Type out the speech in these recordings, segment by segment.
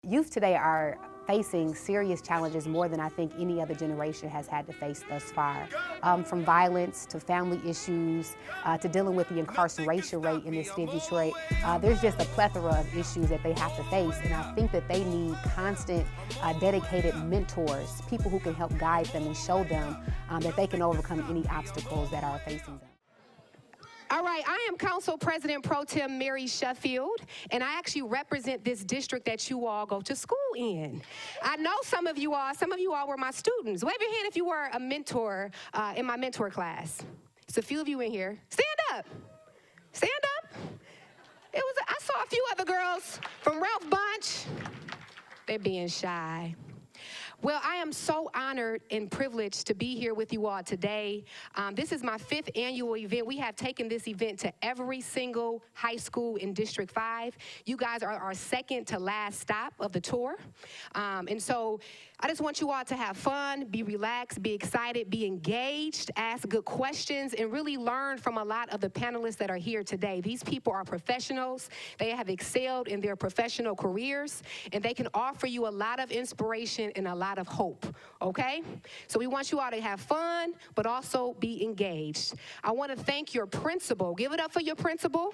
Youth today are facing serious challenges more than I think any other generation has had to face thus far. From violence to family issues to dealing with the incarceration rate in the city of Detroit. There's just a plethora of issues that they have to face, and I think that they need constant, dedicated mentors, people who can help guide them and show them that they can overcome any obstacles that are facing them. All right, I am Council President Pro Tem Mary Sheffield, and I actually represent this district that you all go to school in. I know some of you all were my students. Wave your hand if you were a mentor in my mentor class. There's a few of you in here. Stand up. Stand up. I saw a few other girls from Ralph Bunch. They're being shy. Well, I am so honored and privileged to be here with you all today. This is my 5th annual event. We have taken this event to every single high school in District 5. You guys are our second to last stop of the tour. And so I just want you all to have fun, be relaxed, be excited, be engaged, ask good questions, and really learn from a lot of the panelists that are here today. These people are professionals. They have excelled in their professional careers, and they can offer you a lot of inspiration and a lot of hope, okay? So we want you all to have fun, but also be engaged. I want to thank your principal. Give it up for your principal.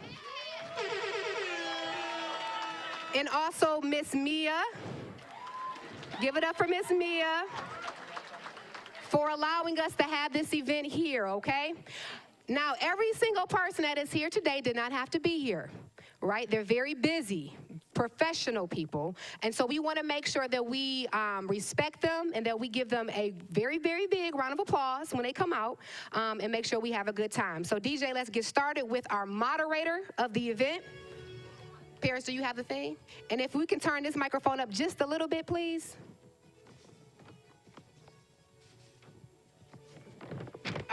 And also Miss Mia. Give it up for Miss Mia for allowing us to have this event here, okay? Now, every single person that is here today did not have to be here, right? They're very busy, professional people, and so we want to make sure that we respect them and that we give them a very, very big round of applause when they come out and make sure we have a good time. So, DJ, let's get started with our moderator of the event. Paris, do you have the thing? And if we can turn this microphone up just a little bit, please.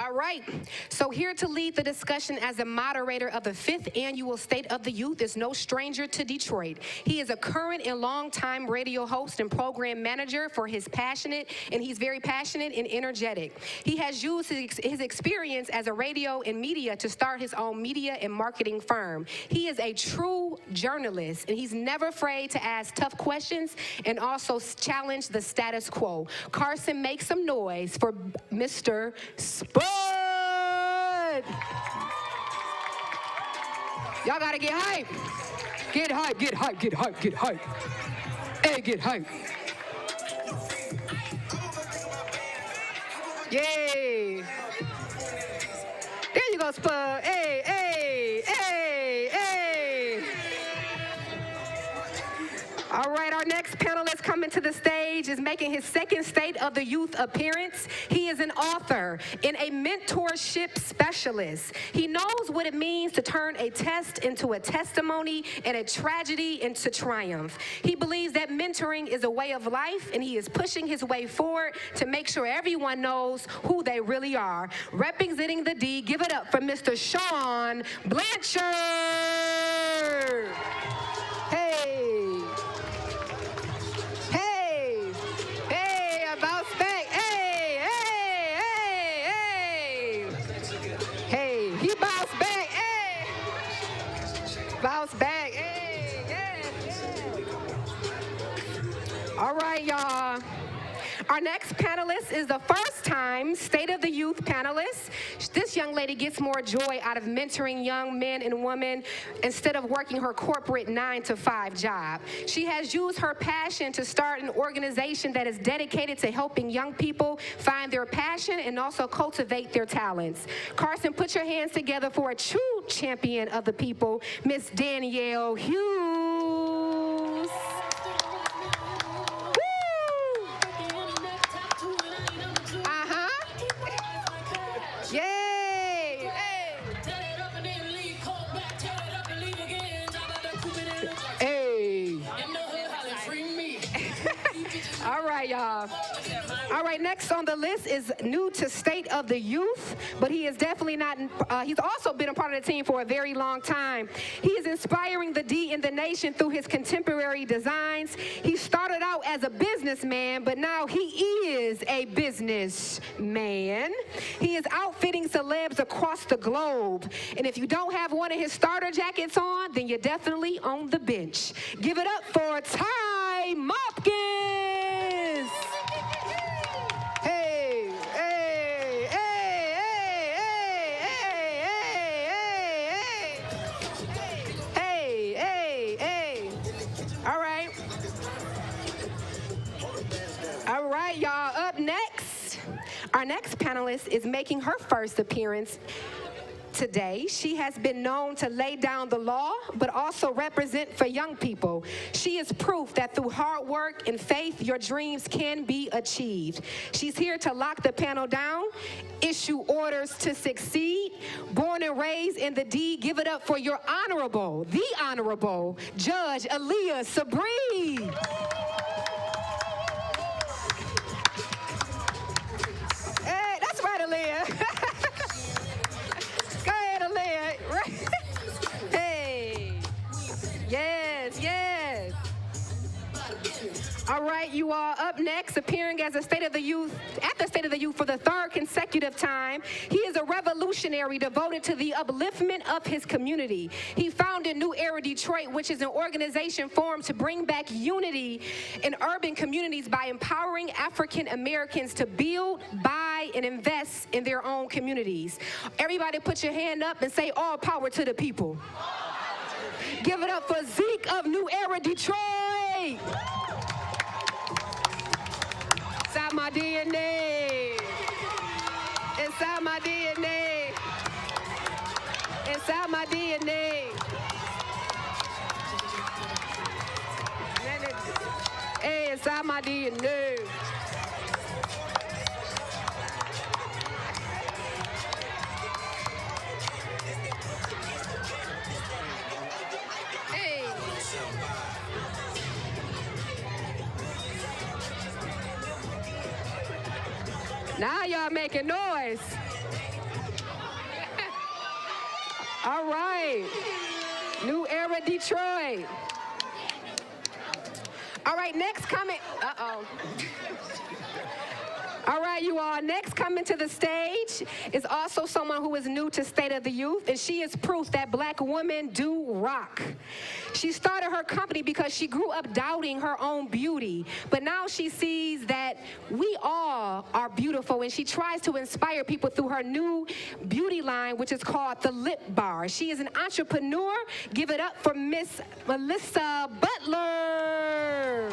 All right, so here to lead the discussion as the moderator of the 5th annual State of the Youth is no stranger to Detroit. He is a current and longtime radio host and program manager for he's very passionate and energetic. He has used his experience as a radio and media to start his own media and marketing firm. He is a true journalist, and he's never afraid to ask tough questions and also challenge the status quo. Carson, make some noise for Mr. Spud. Y'all gotta get hype. Get hype, get hype, get hype, get hype. Hey, get hype. Yay. There you go, Spud. Hey, hey, hey, hey. All right, our next panelist coming to the stage is making his 2nd State of the Youth appearance. He is an author and a mentorship specialist. He knows what it means to turn a test into a testimony and a tragedy into triumph. He believes that mentoring is a way of life, and he is pushing his way forward to make sure everyone knows who they really are. Representing the D, give it up for Mr. Sean Blanchard. Hey. Bounce back, hey, yeah. All right, y'all. Our next panelist is the first-time State of the Youth panelist. This young lady gets more joy out of mentoring young men and women instead of working her corporate 9-to-5 job. She has used her passion to start an organization that is dedicated to helping young people find their passion and also cultivate their talents. Carson, put your hands together for a true champion of the people, Miss Danielle Hughes. Yay! Hey! Hey! All right, y'all. All right, next on the list is new to State of the Youth, but he is definitely not, he's also been a part of the team for a very long time. He is inspiring the D in the nation through his contemporary designs. He started out as a businessman, but now he is a businessman. He is outfitting celebs across the globe. And if you don't have one of his starter jackets on, then you're definitely on the bench. Give it up for Ty Moss. right, y'all, up next, our next panelist is making her first appearance today. She has been known to lay down the law, but also represent for young people. She is proof that through hard work and faith, your dreams can be achieved. She's here to lock the panel down, issue orders to succeed. Born and raised in the D, give it up for your honorable, the honorable Judge Aaliyah Sabree. Hey, that's right, Aaliyah. Hey, yes, yes. All right, you all, up next, appearing as a State of the Youth, at the State of the Youth for the third consecutive time, he is a revolutionary devoted to the upliftment of his community. He founded New Era Detroit, which is an organization formed to bring back unity in urban communities by empowering African Americans to build, buy, and invest in their own communities. Everybody put your hand up and say, all power to the people. Give it up for Zeke of New Era Detroit. Inside my DNA. Inside my DNA. Inside my DNA. Hey, inside my DNA. Now y'all making noise. All right. New Era Detroit. All right, next coming. Uh-oh. All right, you all, next coming to the stage is also someone who is new to State of the Youth, and she is proof that black women do rock. She started her company because she grew up doubting her own beauty, but now she sees that we all are beautiful, and she tries to inspire people through her new beauty line, which is called the Lip Bar. She is an entrepreneur. Give it up for Miss Melissa Butler.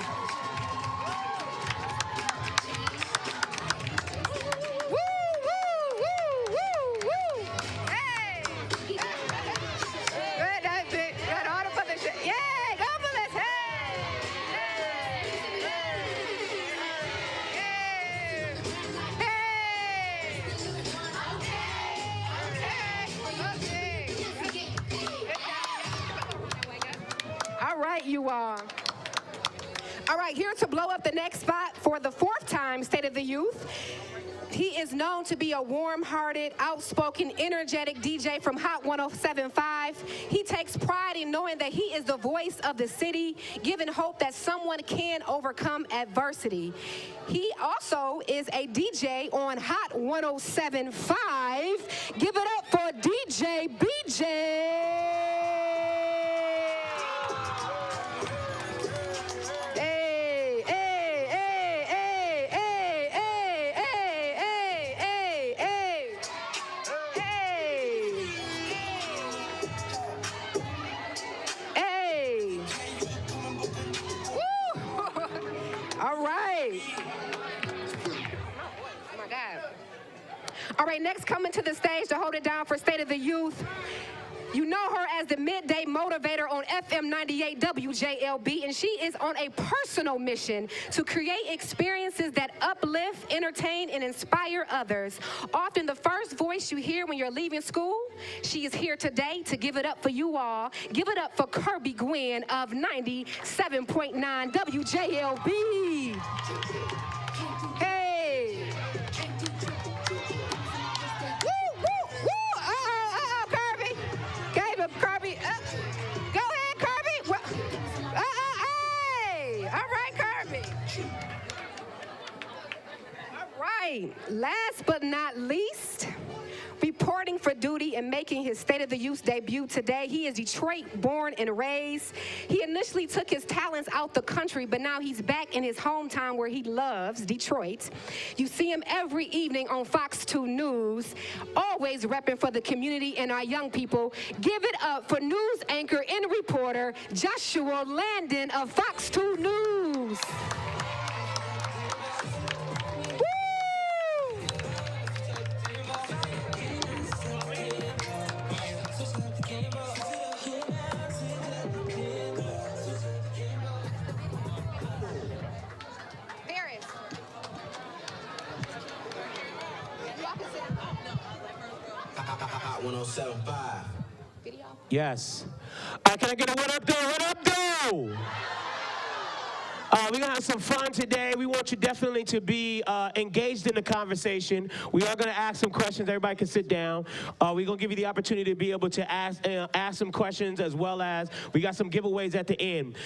You are. All right, here to blow up the next spot for the fourth time, State of the Youth. He is known to be a warm-hearted, outspoken, energetic DJ from Hot 107.5. He takes pride in knowing that he is the voice of the city, giving hope that someone can overcome adversity. He also is a DJ on Hot 107.5. Give it up for DJ BJ. All right, next coming to the stage to hold it down for State of the Youth. You know her as the midday motivator on FM 98 WJLB, and she is on a personal mission to create experiences that uplift, entertain, and inspire others. Often the first voice you hear when you're leaving school, she is here today to give it up for you all. Give it up for Kirby Gwen of 97.9 WJLB. Hey. Kirby, go ahead, Kirby. Hey, all right, Kirby. All right, last but not least, reporting for duty and making his State of the Youth debut today. He is Detroit born and raised. He initially took his talents out the country, but now he's back in his hometown where he loves, Detroit. You see him every evening on Fox 2 News, always repping for the community and our young people. Give it up for news anchor and reporter Joshua Landon of Fox 2 News. 107.5. Video? Yes. Can I get a what up though? What up though? We're going to have some fun today. We want you definitely to be engaged in the conversation. We are going to ask some questions. Everybody can sit down. We're going to give you the opportunity to be able to ask some questions, as well as we got some giveaways at the end.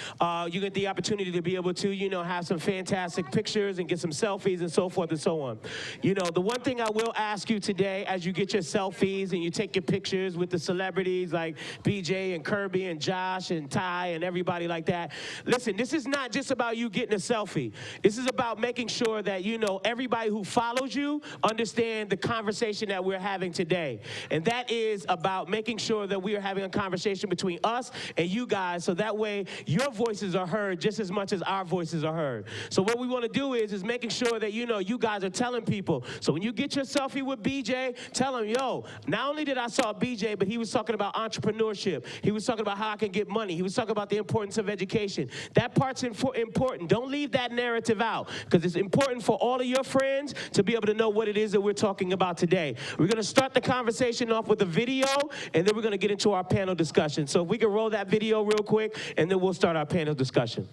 You get the opportunity to be able to, have some fantastic pictures and get some selfies and so forth and so on. The one thing I will ask you today, as you get your selfies and you take your pictures with the celebrities like BJ and Kirby and Josh and Ty and everybody like that, listen, this is not just about you getting a selfie. This is about making sure that everybody who follows you understand the conversation that we're having today. And that is about making sure that we are having a conversation between us and you guys, so that way your voices are heard just as much as our voices are heard. So what we want to do is making sure that you guys are telling people. So when you get your selfie with BJ, tell him, yo, not only did I saw BJ, but he was talking about entrepreneurship. He was talking about how I can get money. He was talking about the importance of education. That part's important. Don't leave that narrative out, because it's important for all of your friends to be able to know what it is that we're talking about today. We're going to start the conversation off with a video, and then we're going to get into our panel discussion. So if we can roll that video real quick, and then we'll start our panel discussion.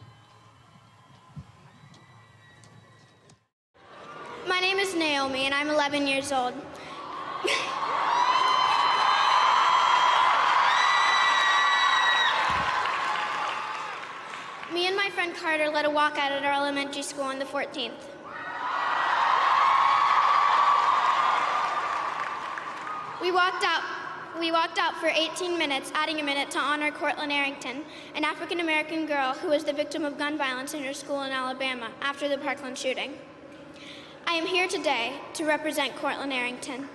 My name is Naomi, and I'm 11 years old. Me and my friend Carter led a walkout at our elementary school on the 14th. We walked out for 18 minutes, adding a minute to honor Cortland Arrington, an African-American girl who was the victim of gun violence in her school in Alabama after the Parkland shooting. I am here today to represent Cortland Arrington.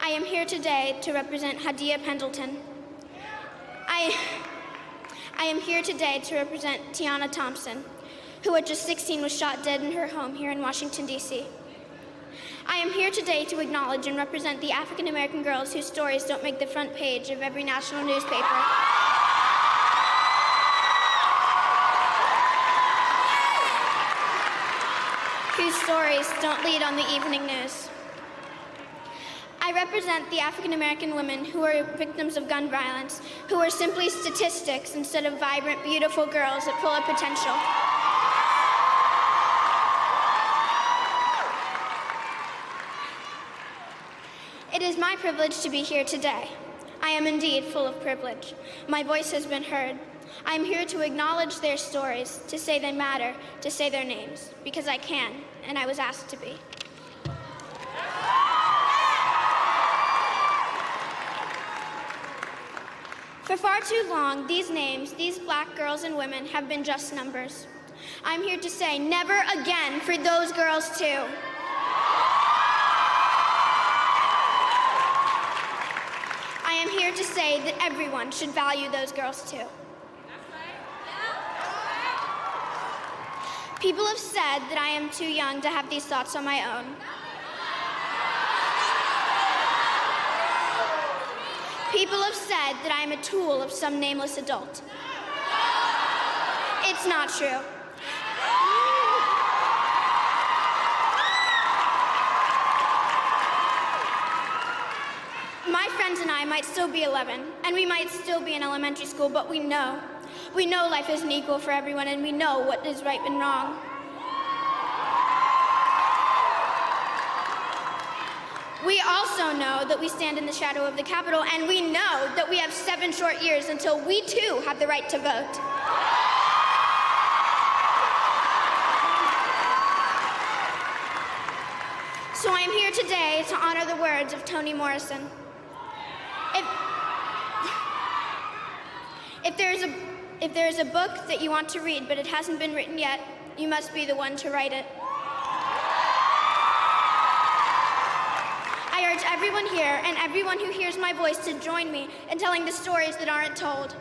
I am here today to represent Hadia Pendleton. I am here today to represent Tiana Thompson, who at just 16 was shot dead in her home here in Washington, D.C. I am here today to acknowledge and represent the African-American girls whose stories don't make the front page of every national newspaper. Whose stories don't lead on the evening news. I represent the African-American women who are victims of gun violence, who are simply statistics instead of vibrant, beautiful girls that full of potential. It is my privilege to be here today. I am indeed full of privilege. My voice has been heard. I am here to acknowledge their stories, to say they matter, to say their names, because I can, and I was asked to be. For far too long, these names, these black girls and women, have been just numbers. I'm here to say never again for those girls too. I am here to say that everyone should value those girls too. People have said that I am too young to have these thoughts on my own. People have said that I am a tool of some nameless adult. It's not true. My friends and I might still be 11, and we might still be in elementary school, but we know life isn't equal for everyone, and we know what is right and wrong. We also know that we stand in the shadow of the Capitol, and we know that we have 7 short years until we too have the right to vote. So I am here today to honor the words of Toni Morrison. If there is a book that you want to read but it hasn't been written yet, you must be the one to write it. I urge everyone here and everyone who hears my voice to join me in telling the stories that aren't told.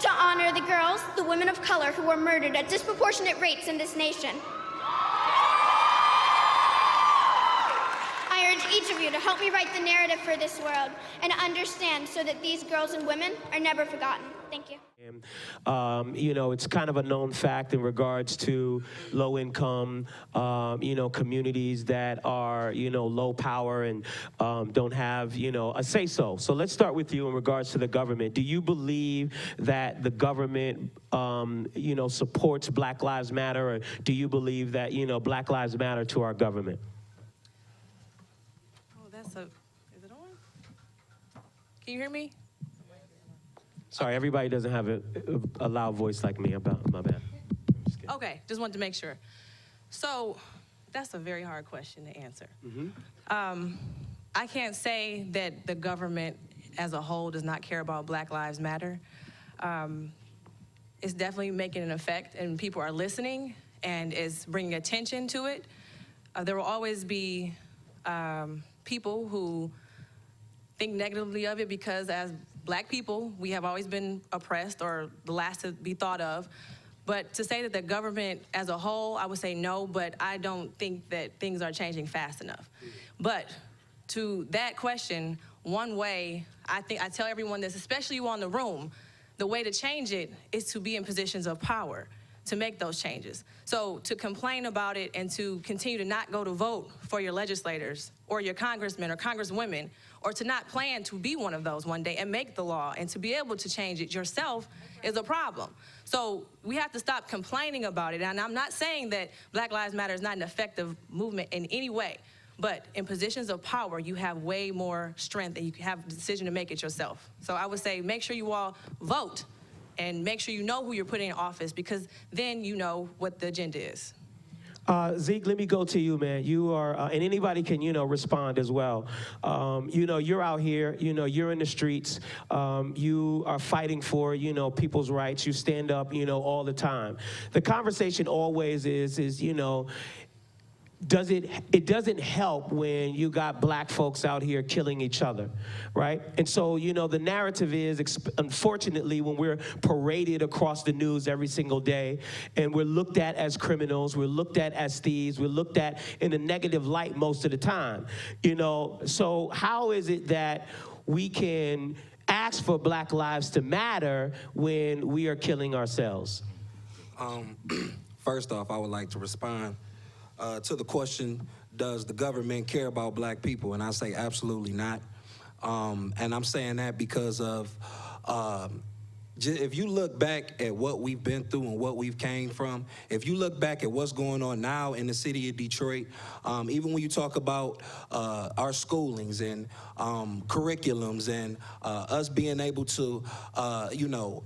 To honor the girls, the women of color who were murdered at disproportionate rates in this nation. I urge each of you to help me write the narrative for this world and understand so that these girls and women are never forgotten. Thank you. You know, it's kind of a known fact in regards to low-income, you know, communities that are, you know, low power and don't have, you know, a say-so. So let's start with you in regards to the government. Do you believe that the government, you know, supports Black Lives Matter, or do you believe that, you know, Black Lives Matter to our government? Oh, is it on? Can you hear me? Sorry, everybody doesn't have a loud voice like me. My bad. Okay, just wanted to make sure. So that's a very hard question to answer. I can't say that the government as a whole does not care about Black Lives Matter. It's definitely making an effect, and people are listening and is bringing attention to it. There will always be people who think negatively of it because as Black people, we have always been oppressed or the last to be thought of. But to say that the government as a whole, I would say no, but I don't think that things are changing fast enough. But to that question, one way, I tell everyone this, especially you all in the room, the way to change it is to be in positions of power to make those changes. So to complain about it and to continue to not go to vote for your legislators or your congressmen or congresswomen, or to not plan to be one of those one day and make the law and to be able to change it yourself is a problem. So we have to stop complaining about it. And I'm not saying that Black Lives Matter is not an effective movement in any way, but in positions of power, you have way more strength and you have the decision to make it yourself. So I would say make sure you all vote and make sure you know who you're putting in office, because then you know what the agenda is. Zeke, let me go to you, man. You are, and anybody can, you know, respond as well. You know, you're out here, you know, you're in the streets. You are fighting for, you know, people's rights. You stand up, you know, all the time. The conversation always is, you know, it doesn't help when you got Black folks out here killing each other, right? And so, you know, the narrative is, unfortunately, when we're paraded across the news every single day and we're looked at as criminals, we're looked at as thieves, we're looked at in a negative light most of the time, you know? So how is it that we can ask for Black lives to matter when we are killing ourselves? First off, I would like to respond to the question, does the government care about Black people? And I say absolutely not. And I'm saying that because of, if you look back at what we've been through and what we've came from, if you look back at what's going on now in the city of Detroit, even when you talk about our schoolings and curriculums and us being able to, you know,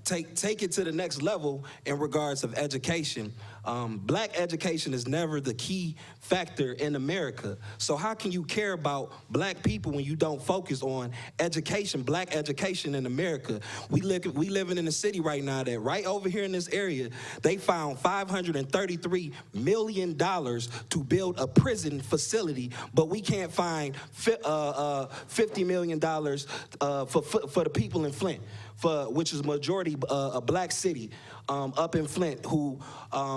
take it to the next level in regards of education, Black education is never the key factor in America. So how can you care about Black people when you don't focus on education, Black education in America? We living in a city right now that right over here in this area, they found $533 million to build a prison facility, but we can't find $50 million for the people in Flint, which is majority a Black city up in Flint, who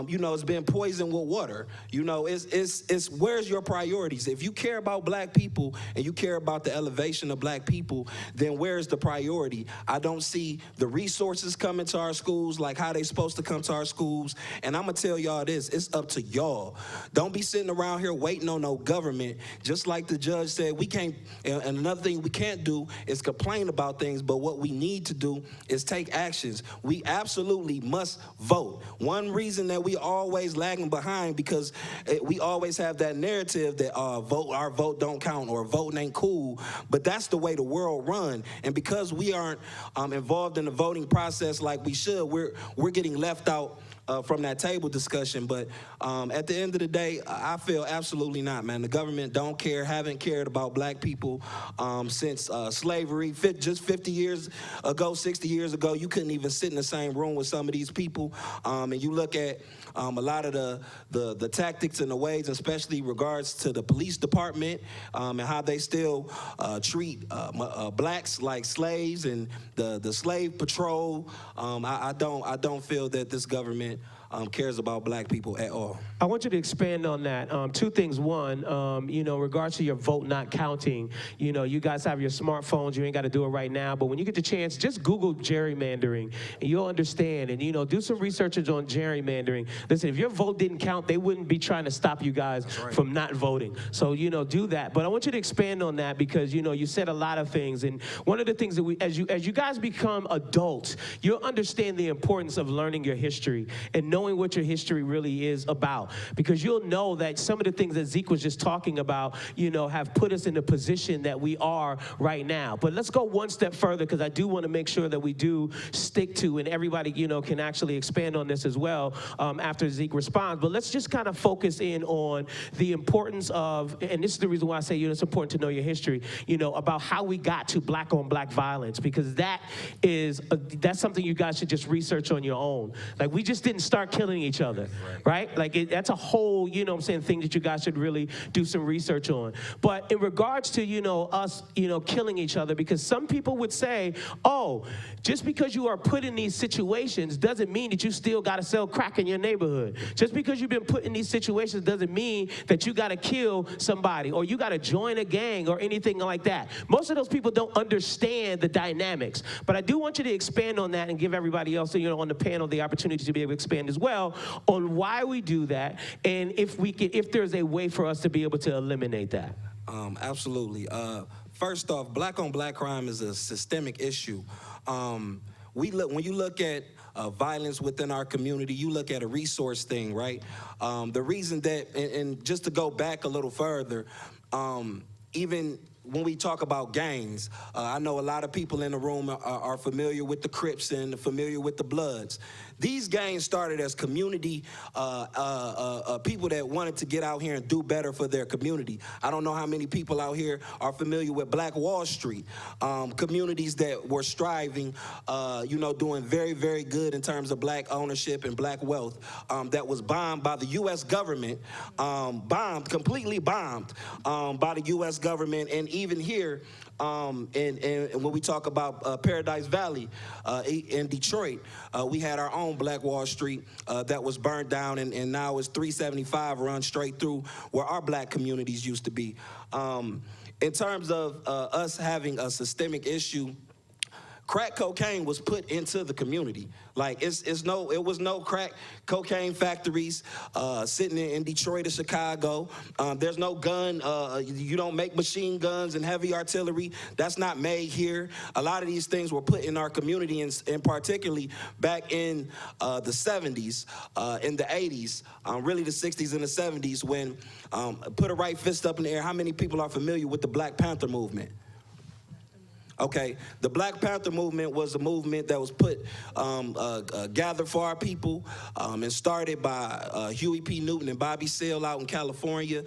you know, has been poisoned with water. You know, it's where's your priorities? If you care about Black people and you care about the elevation of Black people, then where's the priority? I don't see the resources coming to our schools like how they supposed to come to our schools. And I'm gonna tell y'all this, it's up to y'all. Don't be sitting around here waiting on no government. Just like the judge said, we can't, and another thing we can't do is complain about things, but what we need to do is take actions. We absolutely must vote. One reason that we always lagging behind because we always have that narrative that our vote don't count or voting ain't cool, but that's the way the world run. And because we aren't involved in the voting process like we should, we're getting left out from that table discussion. But at the end of the day, I feel absolutely not, man. The government don't care, haven't cared about Black people since slavery. Just 50 years ago, 60 years ago, you couldn't even sit in the same room with some of these people. And you look at a lot of the tactics and the ways, especially regards to the police department and how they still treat Blacks like slaves and the slave patrol. I don't feel that this government cares about black people at all. I want you to expand on that. Two things. One, you know, in regards to your vote not counting, you know, you guys have your smartphones. You ain't got to do it right now. But when you get the chance, just Google gerrymandering, and you'll understand. And, you know, do some research on gerrymandering. Listen, if your vote didn't count, they wouldn't be trying to stop you guys from not voting. So, you know, do that. But I want you to expand on that because, you know, you said a lot of things. And one of the things that as you guys become adults, you'll understand the importance of learning your history and knowing what your history really is about. Because you'll know that some of the things that Zeke was just talking about, you know, have put us in the position that we are right now. But let's go one step further because I do want to make sure that we do stick to, and everybody, you know, can actually expand on this as well after Zeke responds. But let's just kind of focus in on the importance of, and this is the reason why I say, you know, it's important to know your history, you know, about how we got to black on black violence, because that's something you guys should just research on your own. Like, we just didn't start killing each other, right? Like, that's a whole, you know what I'm saying, thing that you guys should really do some research on. But in regards to, you know, us, you know, killing each other, because some people would say, oh, just because you are put in these situations doesn't mean that you still got to sell crack in your neighborhood. Just because you've been put in these situations doesn't mean that you got to kill somebody or you got to join a gang or anything like that. Most of those people don't understand the dynamics. But I do want you to expand on that and give everybody else, you know, on the panel the opportunity to be able to expand as well on why we do that and if there's a way for us to be able to eliminate that. Absolutely. First off, black on black crime is a systemic issue. When you look at violence within our community, you look at a resource thing, right? The reason that, and just to go back a little further, even when we talk about gangs, I know a lot of people in the room are familiar with the Crips and familiar with the Bloods. These gangs started as community people that wanted to get out here and do better for their community. I don't know how many people out here are familiar with Black Wall Street, communities that were striving, you know, doing very, very good in terms of black ownership and black wealth, that was bombed by the U.S. government, completely bombed by the U.S. government. And even here, and when we talk about Paradise Valley in Detroit, we had our own Black Wall Street that was burned down, and now it's 375 run straight through where our black communities used to be. In terms of us having a systemic issue, crack cocaine was put into the community. Like, it was no crack cocaine factories sitting in Detroit or Chicago. There's no gun. You don't make machine guns and heavy artillery. That's not made here. A lot of these things were put in our community, and particularly back in the 70s, in the 80s, really the 60s and the 70s, when, put a right fist up in the air, how many people are familiar with the Black Panther movement? Okay, the Black Panther movement was a movement that was put, gathered for our people, and started by Huey P. Newton and Bobby Seale out in California.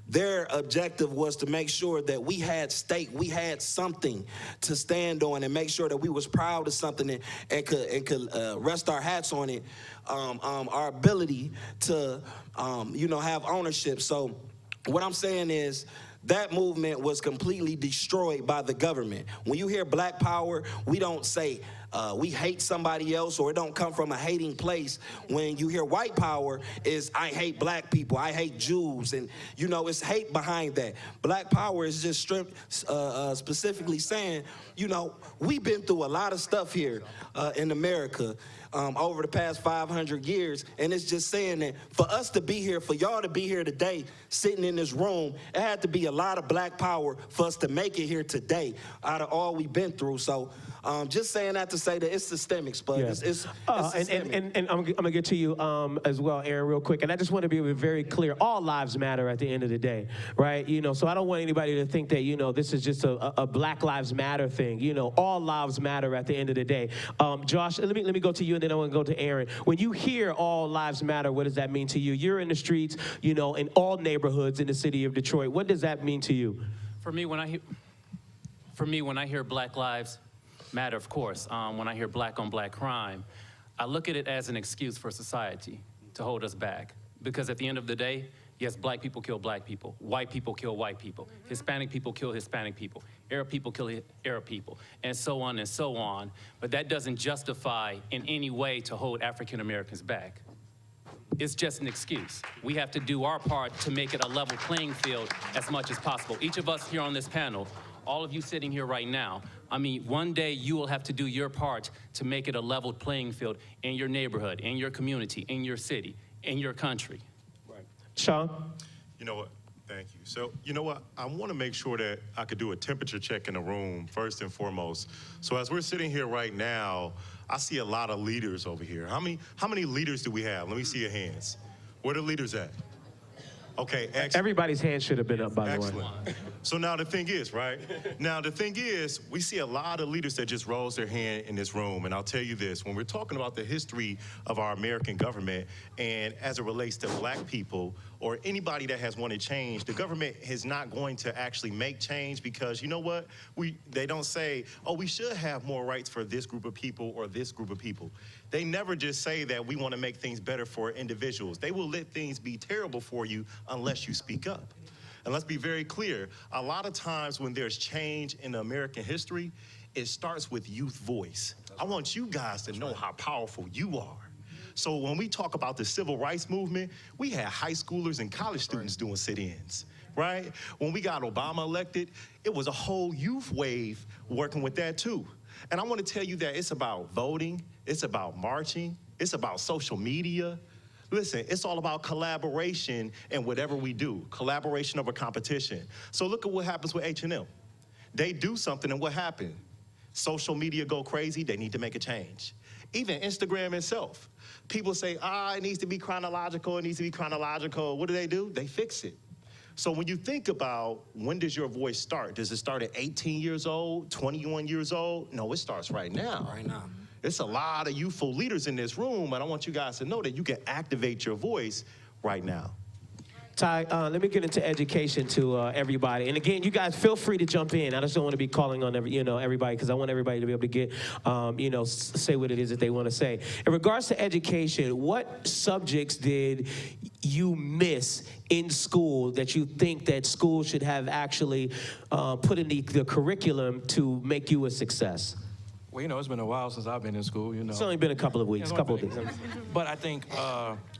Their objective was to make sure that we had we had something to stand on, and make sure that we was proud of something and could rest our hats on it, our ability to, you know, have ownership. So what I'm saying is, that movement was completely destroyed by the government. When you hear black power, we don't say we hate somebody else, or it don't come from a hating place. When you hear white power, is I hate black people, I hate Jews, and you know, it's hate behind that. Black power is just specifically saying, you know, we've been through a lot of stuff here in America over the past 500 years, and it's just saying that for us to be here, for y'all to be here today, sitting in this room, it had to be a lot of black power for us to make it here today out of all we've been through. So just saying that to say that it's systemic, but yeah. it's systemic. And I'm gonna get to you as well, Aaron, real quick. And I just want to be very clear. All lives matter at the end of the day, right? You know, so I don't want anybody to think that, you know, this is just a Black Lives Matter thing. You know, all lives matter at the end of the day. Josh, let me go to you, and then I want to go to Aaron. When you hear all lives matter, what does that mean to you? You're in the streets, you know, in all neighborhoods in the city of Detroit. What does that mean to you? For me, when I hear Black Lives Matter, of course, when I hear black on black crime, I look at it as an excuse for society to hold us back. Because at the end of the day, Yes, black people kill black people. White people kill white people. Hispanic people kill Hispanic people. Arab people kill Arab people, and so on and so on. But that doesn't justify in any way to hold African Americans back. It's just an excuse. We have to do our part to make it a level playing field as much as possible. Each of us here on this panel, all of you sitting here right now, I mean, one day you will have to do your part to make it a level playing field in your neighborhood, in your community, in your city, in your country. Sean? You know what? Thank you. So, you know what? I want to make sure that I could do a temperature check in the room, first and foremost. So as we're sitting here right now, I see a lot of leaders over here. How many leaders do we have? Let me see your hands. Where are the leaders at? Okay, excellent. Everybody's hand should have been up, by the way. Excellent. So now the thing is, right? Now the thing is, we see a lot of leaders that just rose their hand in this room. And I'll tell you this, when we're talking about the history of our American government and as it relates to black people or anybody that has wanted change, the government is not going to actually make change because you know what? They don't say, oh, we should have more rights for this group of people or this group of people. They never just say that we want to make things better for individuals. They will let things be terrible for you unless you speak up. And let's be very clear, a lot of times when there's change in American history, it starts with youth voice. I want you guys to know how powerful you are. So when we talk about the civil rights movement, we had high schoolers and college students doing sit-ins, right? When we got Obama elected, it was a whole youth wave working with that too. And I want to tell you that it's about voting, it's about marching, it's about social media. Listen, it's all about collaboration in whatever we do, collaboration over competition. So look at what happens with H&M. They do something and what happened? Social media go crazy, they need to make a change. Even Instagram itself. People say, it needs to be chronological, it needs to be chronological. What do? They fix it. So when you think about when does your voice start? Does it start at 18 years old, 21 years old? No, it starts right now. Right now. It's a lot of youthful leaders in this room, and I want you guys to know that you can activate your voice right now. Ty, let me get into education to everybody. And again, you guys feel free to jump in. I just don't want to be calling on everybody because I want everybody to be able to get, say what it is that they want to say. In regards to education, what subjects did you miss in school that you think that school should have actually put in the curriculum to make you a success? Well, it's been a while since I've been in school, It's only been a couple of weeks, couple of days. But I think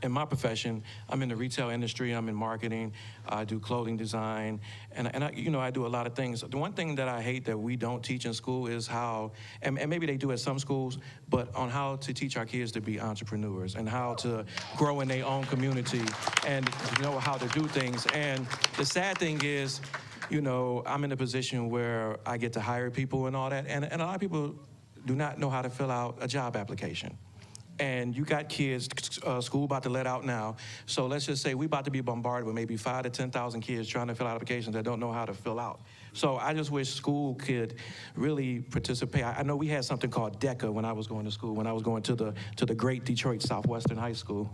in my profession, I'm in the retail industry, I'm in marketing, I do clothing design, and I do a lot of things. The one thing that I hate that we don't teach in school is how, and maybe they do at some schools, but on how to teach our kids to be entrepreneurs and how to grow in their own community and know how to do things. And the sad thing is, I'm in a position where I get to hire people and all that, and a lot of people do not know how to fill out a job application. And you got kids, school about to let out now. So let's just say we about to be bombarded with maybe 5,000 to 10,000 kids trying to fill out applications that don't know how to fill out. So I just wish school could really participate. I know we had something called DECA when I was going to school, when I was going to the great Detroit Southwestern High School.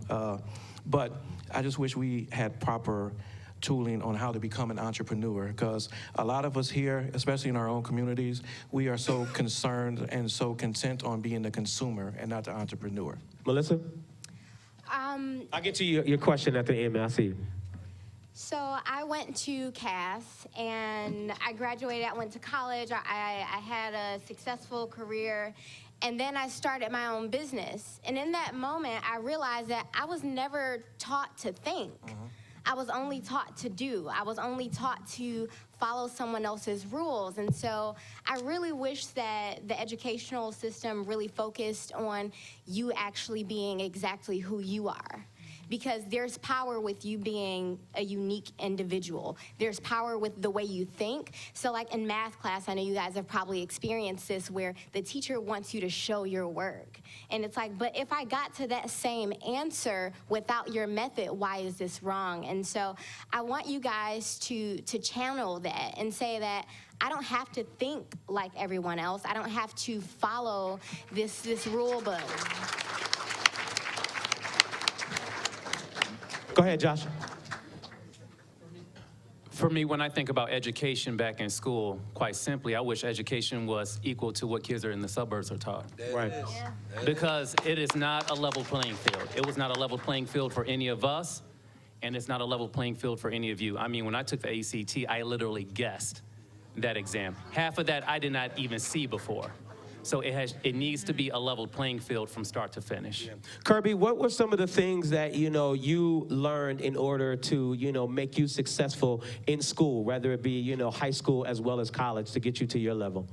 But I just wish we had proper tooling on how to become an entrepreneur, because a lot of us here, especially in our own communities, we are so concerned and so content on being the consumer and not the entrepreneur. Melissa? I'll get to your question at the end, man. I see you. So I went to Cass, and I graduated. I went to college. I had a successful career, and then I started my own business. And in that moment, I realized that I was never taught to think. I was only taught to do. I was only taught to follow someone else's rules. And so I really wish that the educational system really focused on you actually being exactly who you are. Because there's power with you being a unique individual. There's power with the way you think. So like in math class, I know you guys have probably experienced this, where the teacher wants you to show your work. And it's like, but if I got to that same answer without your method, why is this wrong? And so I want you guys to channel that and say that I don't have to think like everyone else. I don't have to follow this rule book. Go ahead, Josh. For me, when I think about education back in school, quite simply, I wish education was equal to what kids are in the suburbs are taught. Right. Because it is not a level playing field. It was not a level playing field for any of us. and it's not a level playing field for any of you. I mean, when I took the ACT, I literally guessed that exam. Half of that I did not even see before. So it needs to be a level playing field from start to finish. Kirby, what were some of the things that, you learned in order to, make you successful in school, whether it be, high school as well as college, to get you to your level?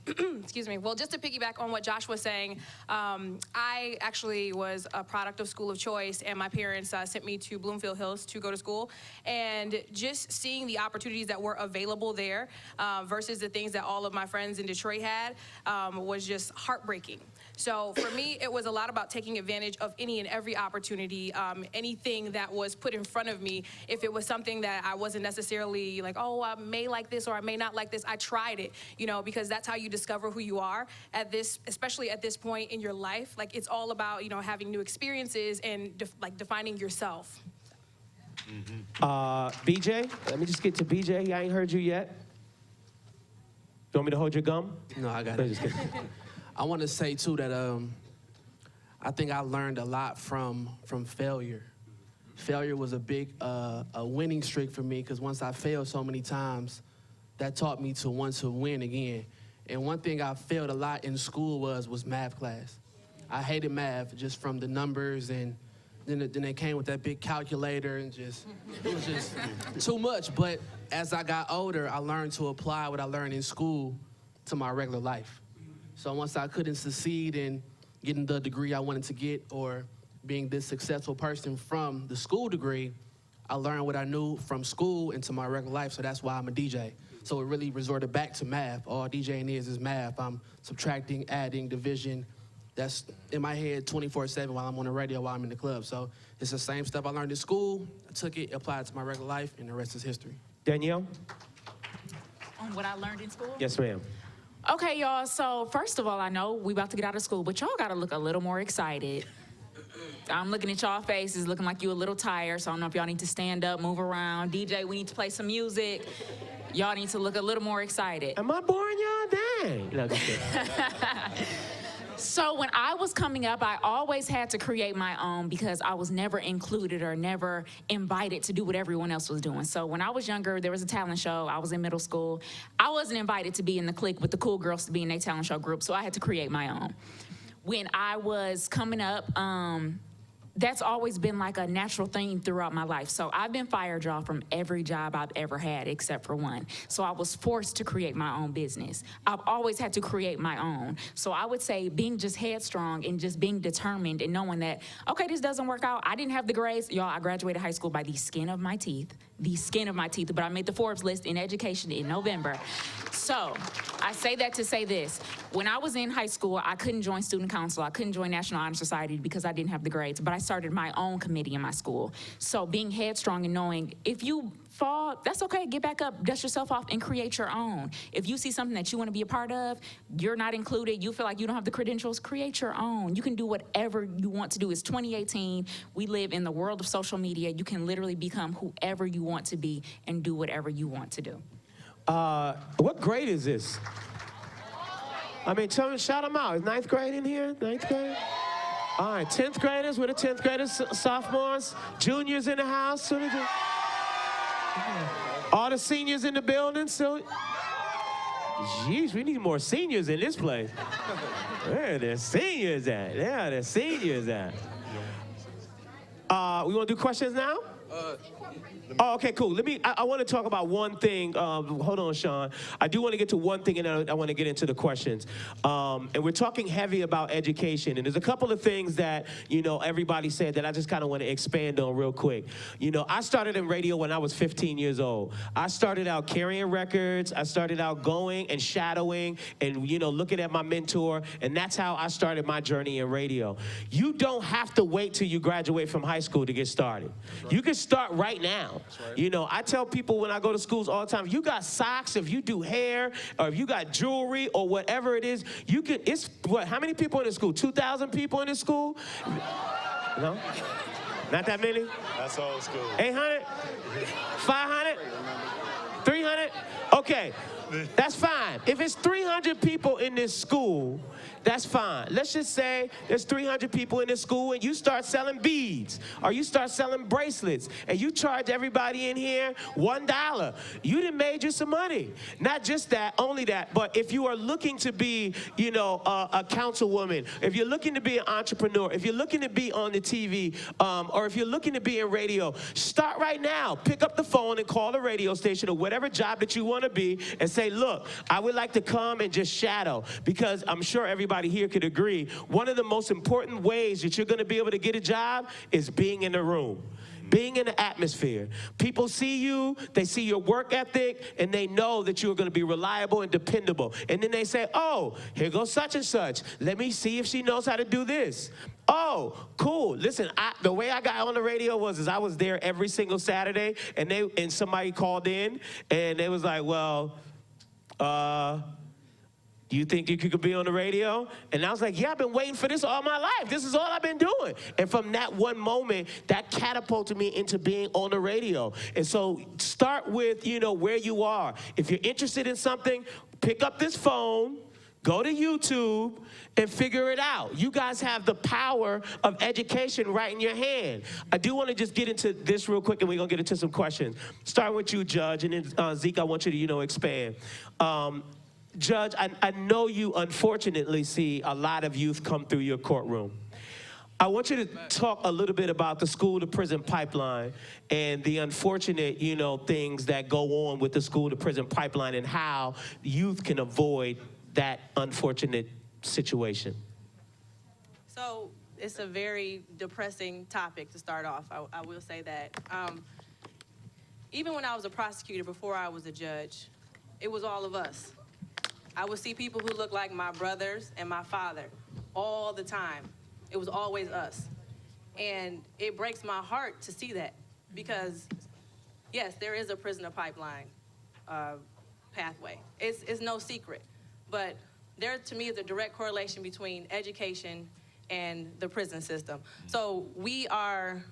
Excuse me. Well, just to piggyback on what Josh was saying, I actually was a product of school of choice, and my parents sent me to Bloomfield Hills to go to school. And just seeing the opportunities that were available there versus the things that all of my friends in Detroit had was just heartbreaking. So for me, it was a lot about taking advantage of any and every opportunity, anything that was put in front of me. If it was something that I wasn't necessarily like, oh, I may like this or I may not like this, I tried it, because that's how you discover who you are at this, especially at this point in your life. Like, it's all about, having new experiences and defining yourself. BJ, let me just get to BJ. I ain't heard you yet. You want me to hold your gum? No, I got No, it. just kidding. I want to say, too, that I think I learned a lot from failure. Failure was a big a winning streak for me, because once I failed so many times, that taught me to want to win again. And one thing I failed a lot in school was math class. I hated math just from the numbers, and then they came with that big calculator, and it was just too much. But as I got older, I learned to apply what I learned in school to my regular life. So once I couldn't succeed in getting the degree I wanted to get or being this successful person from the school degree, I learned what I knew from school into my regular life, so that's why I'm a DJ. So it really resorted back to math. All DJing is math. I'm subtracting, adding, division. That's in my head 24/7 while I'm on the radio, while I'm in the club. So it's the same stuff I learned in school. I took it, applied it to my regular life, and the rest is history. Danielle? On what I learned in school? Yes, ma'am. Okay, y'all, so first of all, I know we about to get out of school, but y'all gotta look a little more excited. I'm looking at y'all faces, looking like you a little tired, so I don't know if y'all need to stand up, move around. DJ, we need to play some music. Y'all need to look a little more excited. Am I boring y'all? Dang. No, just kidding. So when I was coming up, I always had to create my own because I was never included or never invited to do what everyone else was doing. So when I was younger, there was a talent show. I was in middle school. I wasn't invited to be in the clique with the cool girls to be in their talent show group, so I had to create my own. When I was coming up, that's always been like a natural thing throughout my life. So I've been fired, y'all, from every job I've ever had except for one. So I was forced to create my own business. I've always had to create my own. So I would say being just headstrong and just being determined and knowing that, okay, this doesn't work out. I didn't have the grades. Y'all, I graduated high school by the skin of my teeth, but I made the Forbes list in education in November. So I say that to say this. When I was in high school, I couldn't join student council. I couldn't join National Honor Society because I didn't have the grades, but I started my own committee in my school. So being headstrong and knowing if you fall, that's okay, get back up, dust yourself off and create your own. If you see something that you want to be a part of, you're not included, you feel like you don't have the credentials, create your own. You can do whatever you want to do. It's 2018, we live in the world of social media. You can literally become whoever you want to be and do whatever you want to do. What grade is this? I mean, shout them out. Is 9th grade in here? 9th grade? All right, 10th graders, with the 10th graders, sophomores, juniors in the house. All the seniors in the building. So, jeez, we need more seniors in this place. Where are the seniors at? Yeah, the seniors at. We want to do questions now? Oh, okay, cool. I want to talk about one thing. Hold on, Sean. I do want to get to one thing, and then I want to get into the questions. And we're talking heavy about education, and there's a couple of things that, everybody said that I just kind of want to expand on real quick. I started in radio when I was 15 years old. I started out carrying records. I started out going and shadowing and, looking at my mentor, and that's how I started my journey in radio. You don't have to wait till you graduate from high school to get started. Right. You can start right now. Right. I tell people when I go to schools all the time, if you got socks, if you do hair, or if you got jewelry or whatever it is, you can, it's what, how many people in the school? 2,000 people in the school? No? Not that many? That's old school. 800? 500? 300? Okay, that's fine. If it's 300 people in this school, that's fine. Let's just say there's 300 people in this school and you start selling beads or you start selling bracelets and you charge everybody in here $1. You done made you some money. Not just that, only that, but if you are looking to be, you know, a councilwoman, if you're looking to be an entrepreneur, if you're looking to be on the TV, or if you're looking to be in radio, start right now. Pick up the phone and call the radio station or whatever job that you want to be and say, look, I would like to come and just shadow, because I'm sure everybody here could agree, one of the most important ways that you're going to be able to get a job is being in the room. Being in the atmosphere. People see you, they see your work ethic, and they know that you're going to be reliable and dependable. And then they say, oh, here goes such and such. Let me see if she knows how to do this. Oh, cool. Listen, the way I got on the radio was I was there every single Saturday, and somebody called in, and they was like, well, do you think you could be on the radio? And I was like, yeah, I've been waiting for this all my life. This is all I've been doing. And from that one moment, that catapulted me into being on the radio. And so start with, you know, where you are. If you're interested in something, pick up this phone, go to YouTube, and figure it out. You guys have the power of education right in your hand. I do want to just get into this real quick, and we're going to get into some questions. Starting with you, Judge, and then Zeke, I want you to, you know, expand. Judge, I know you unfortunately see a lot of youth come through your courtroom. I want you to talk a little bit about the school-to-prison pipeline and the unfortunate, you know, things that go on with the school-to-prison pipeline and how youth can avoid that unfortunate situation. So it's a very depressing topic to start off. I will say that. Even when I was a prosecutor, before I was a judge, it was all of us. I would see people who looked like my brothers and my father all the time. It was always us. And it breaks my heart to see that because, yes, there is a prisoner pipeline pathway. It's no secret. But there, to me, is a direct correlation between education and the prison system. So we are,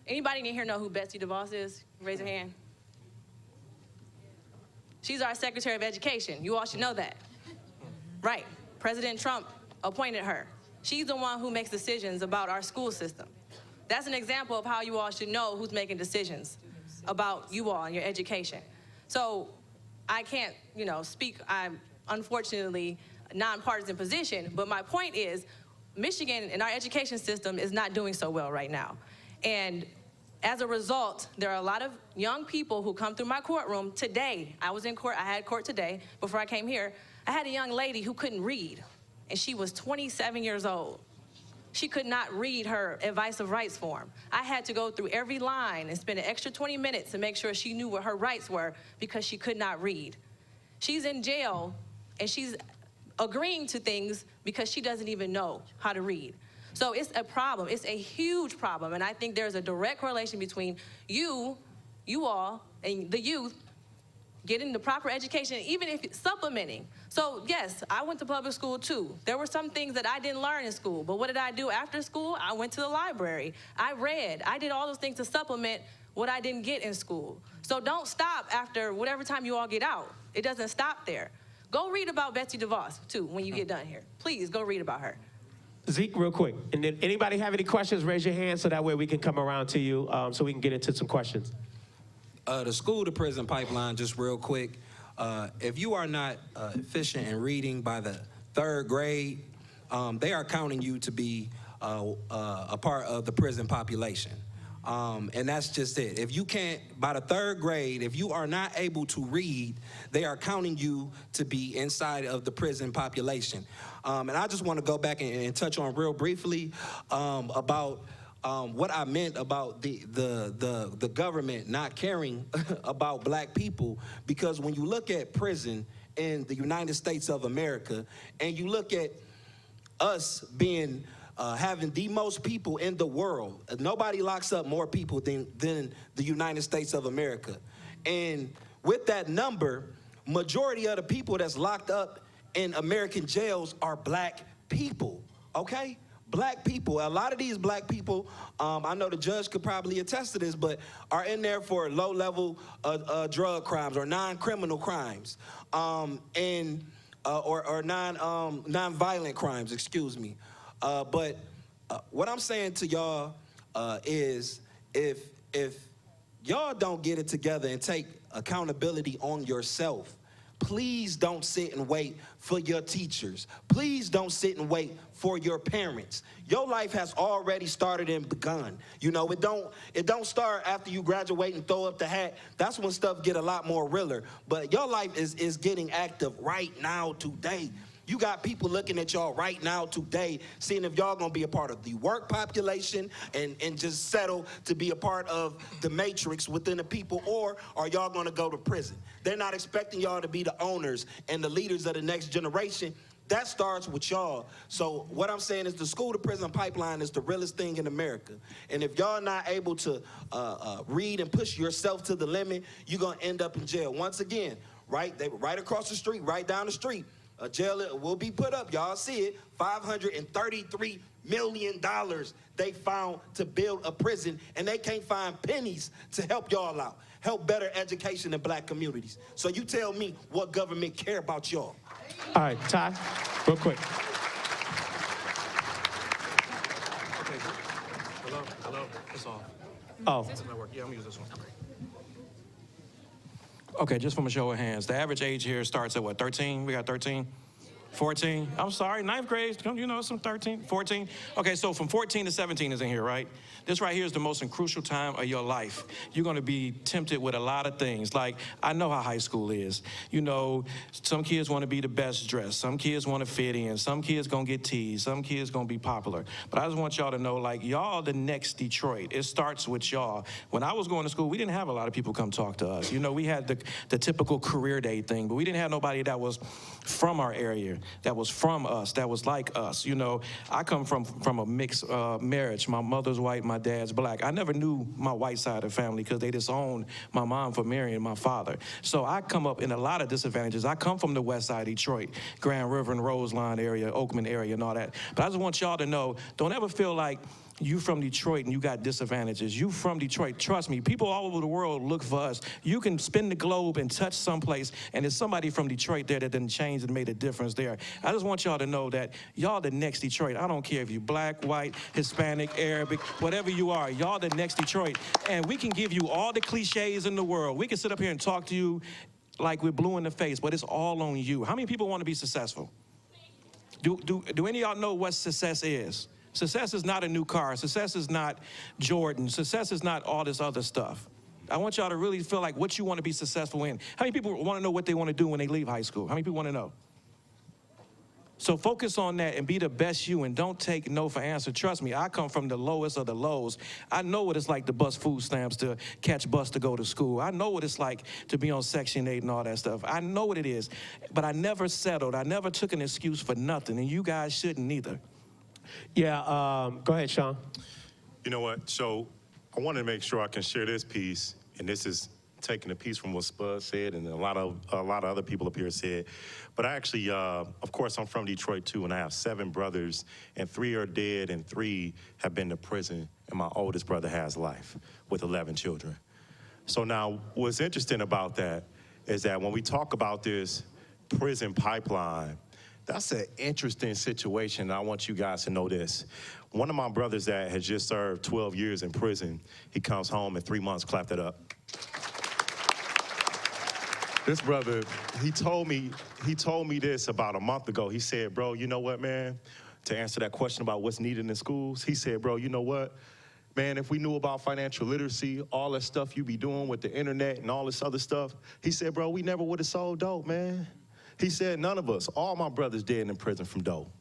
anybody in here know who Betsy DeVos is? Raise your hand. She's our Secretary of Education. You all should know that. Right. President Trump appointed her. She's the one who makes decisions about our school system. That's an example of how you all should know who's making decisions about you all and your education. So I can't, you know, speak, I'm unfortunately nonpartisan position, but my point is Michigan and our education system is not doing so well right now. And as a result, there are a lot of young people who come through my courtroom today. I was in court, I had court today before I came here. I had a young lady who couldn't read, and she was 27 years old. She could not read her advice of rights form. I had to go through every line and spend an extra 20 minutes to make sure she knew what her rights were because she could not read. She's in jail, and she's agreeing to things because she doesn't even know how to read. So it's a problem. It's a huge problem. And I think there's a direct correlation between you all, and the youth getting the proper education, even if it's supplementing. So yes, I went to public school too. There were some things that I didn't learn in school, but what did I do after school? I went to the library. I read. I did all those things to supplement what I didn't get in school. So don't stop after whatever time you all get out. It doesn't stop there. Go read about Betsy DeVos too when you get done here. Please go read about her. Zeke, real quick, and then anybody have any questions, raise your hand so that way we can come around to you so we can get into some questions. The school-to-prison pipeline, just real quick, if you are not efficient in reading by the 3rd grade, they are counting you to be a part of the prison population. And that's just it. If you can't, by the 3rd grade, if you are not able to read, they are counting you to be inside of the prison population. And I just want to go back and touch on real briefly about what I meant about the government not caring about black people, because when you look at prison in the United States of America, and you look at us being having the most people in the world. Nobody locks up more people than the United States of America. And with that number, majority of the people that's locked up in American jails are black people, okay? black people, a lot of these black people, I know the judge could probably attest to this, but are in there for low-level drug crimes or non-criminal crimes, or non-violent crimes, excuse me. But what I'm saying to y'all is if y'all don't get it together and take accountability on yourself, please don't sit and wait for your teachers. Please don't sit and wait for your parents. Your life has already started and begun. You know, it don't start after you graduate and throw up the hat. That's when stuff get a lot more realer. But your life is getting active right now, today. You got people looking at y'all right now, today, seeing if y'all gonna be a part of the work population and just settle to be a part of the matrix within the people, or are y'all gonna go to prison? They're not expecting y'all to be the owners and the leaders of the next generation. That starts with y'all. So what I'm saying is the school to prison pipeline is the realest thing in America. And if y'all not able to read and push yourself to the limit, you're gonna end up in jail. Once again, right across the street, right down the street, a jail will be put up. Y'all see it. $533 million they found to build a prison, and they can't find pennies to help y'all out, help better education in black communities. So you tell me what government care about y'all. All right, Ty, real quick. Okay. Hello, it's off. Oh. It's not working. Yeah, I'm gonna use this one. Okay, just from a show of hands, the average age here starts at what, 13? We got 13? 14? I'm sorry, 9th grade, you know, some 13, 14. Okay, so from 14 to 17 is in here, right? This right here is the most crucial time of your life. You're gonna be tempted with a lot of things. Like, I know how high school is. You know, some kids wanna be the best dressed. Some kids wanna fit in. Some kids gonna get teased. Some kids gonna be popular. But I just want y'all to know, like, y'all the next Detroit. It starts with y'all. When I was going to school, we didn't have a lot of people come talk to us. You know, we had the typical career day thing, but we didn't have nobody that was from our area, that was from us, that was like us. You know, I come from a mixed marriage. My mother's white, my dad's black. I never knew my white side of the family because they disowned my mom for marrying my father. So I come up in a lot of disadvantages. I come from the west side of Detroit, Grand River and Roseline area, Oakman area and all that. But I just want y'all to know, don't ever feel like you from Detroit and you got disadvantages. You from Detroit, trust me, people all over the world look for us. You can spin the globe and touch someplace, and there's somebody from Detroit there that done changed and made a difference there. I just want y'all to know that y'all the next Detroit. I don't care if you black, white, Hispanic, Arabic, whatever you are, y'all the next Detroit. And we can give you all the cliches in the world. We can sit up here and talk to you like we're blue in the face, but it's all on you. How many people want to be successful? Do any of y'all know what success is? Success is not a new car. Success is not Jordan. Success is not all this other stuff. I want y'all to really feel like what you want to be successful in. How many people want to know what they want to do when they leave high school? How many people want to know? So focus on that and be the best you, and don't take no for answer. Trust me, I come from the lowest of the lows. I know what it's like to bust food stamps, to catch bus to go to school. I know what it's like to be on Section 8 and all that stuff. I know what it is, but I never settled. I never took an excuse for nothing, and you guys shouldn't either. Yeah, go ahead, Sean. You know what? So I wanted to make sure I can share this piece, and this is taking a piece from what Spud said and a lot of other people up here said. But I actually, of course, I'm from Detroit too, and I have 7 brothers, and 3 are dead, and 3 have been to prison, and my oldest brother has life with 11 children. So now, what's interesting about that is that when we talk about this prison pipeline, that's an interesting situation, and I want you guys to know this. One of my brothers that has just served 12 years in prison, he comes home in 3 months, clap that up. This brother, he told me this about a month ago. He said, bro, you know what, man? To answer that question about what's needed in schools, he said, bro, you know what? Man, if we knew about financial literacy, all that stuff you be doing with the internet and all this other stuff, he said, bro, we never would have sold dope, man. He said, none of us, all my brothers dead in prison from dope.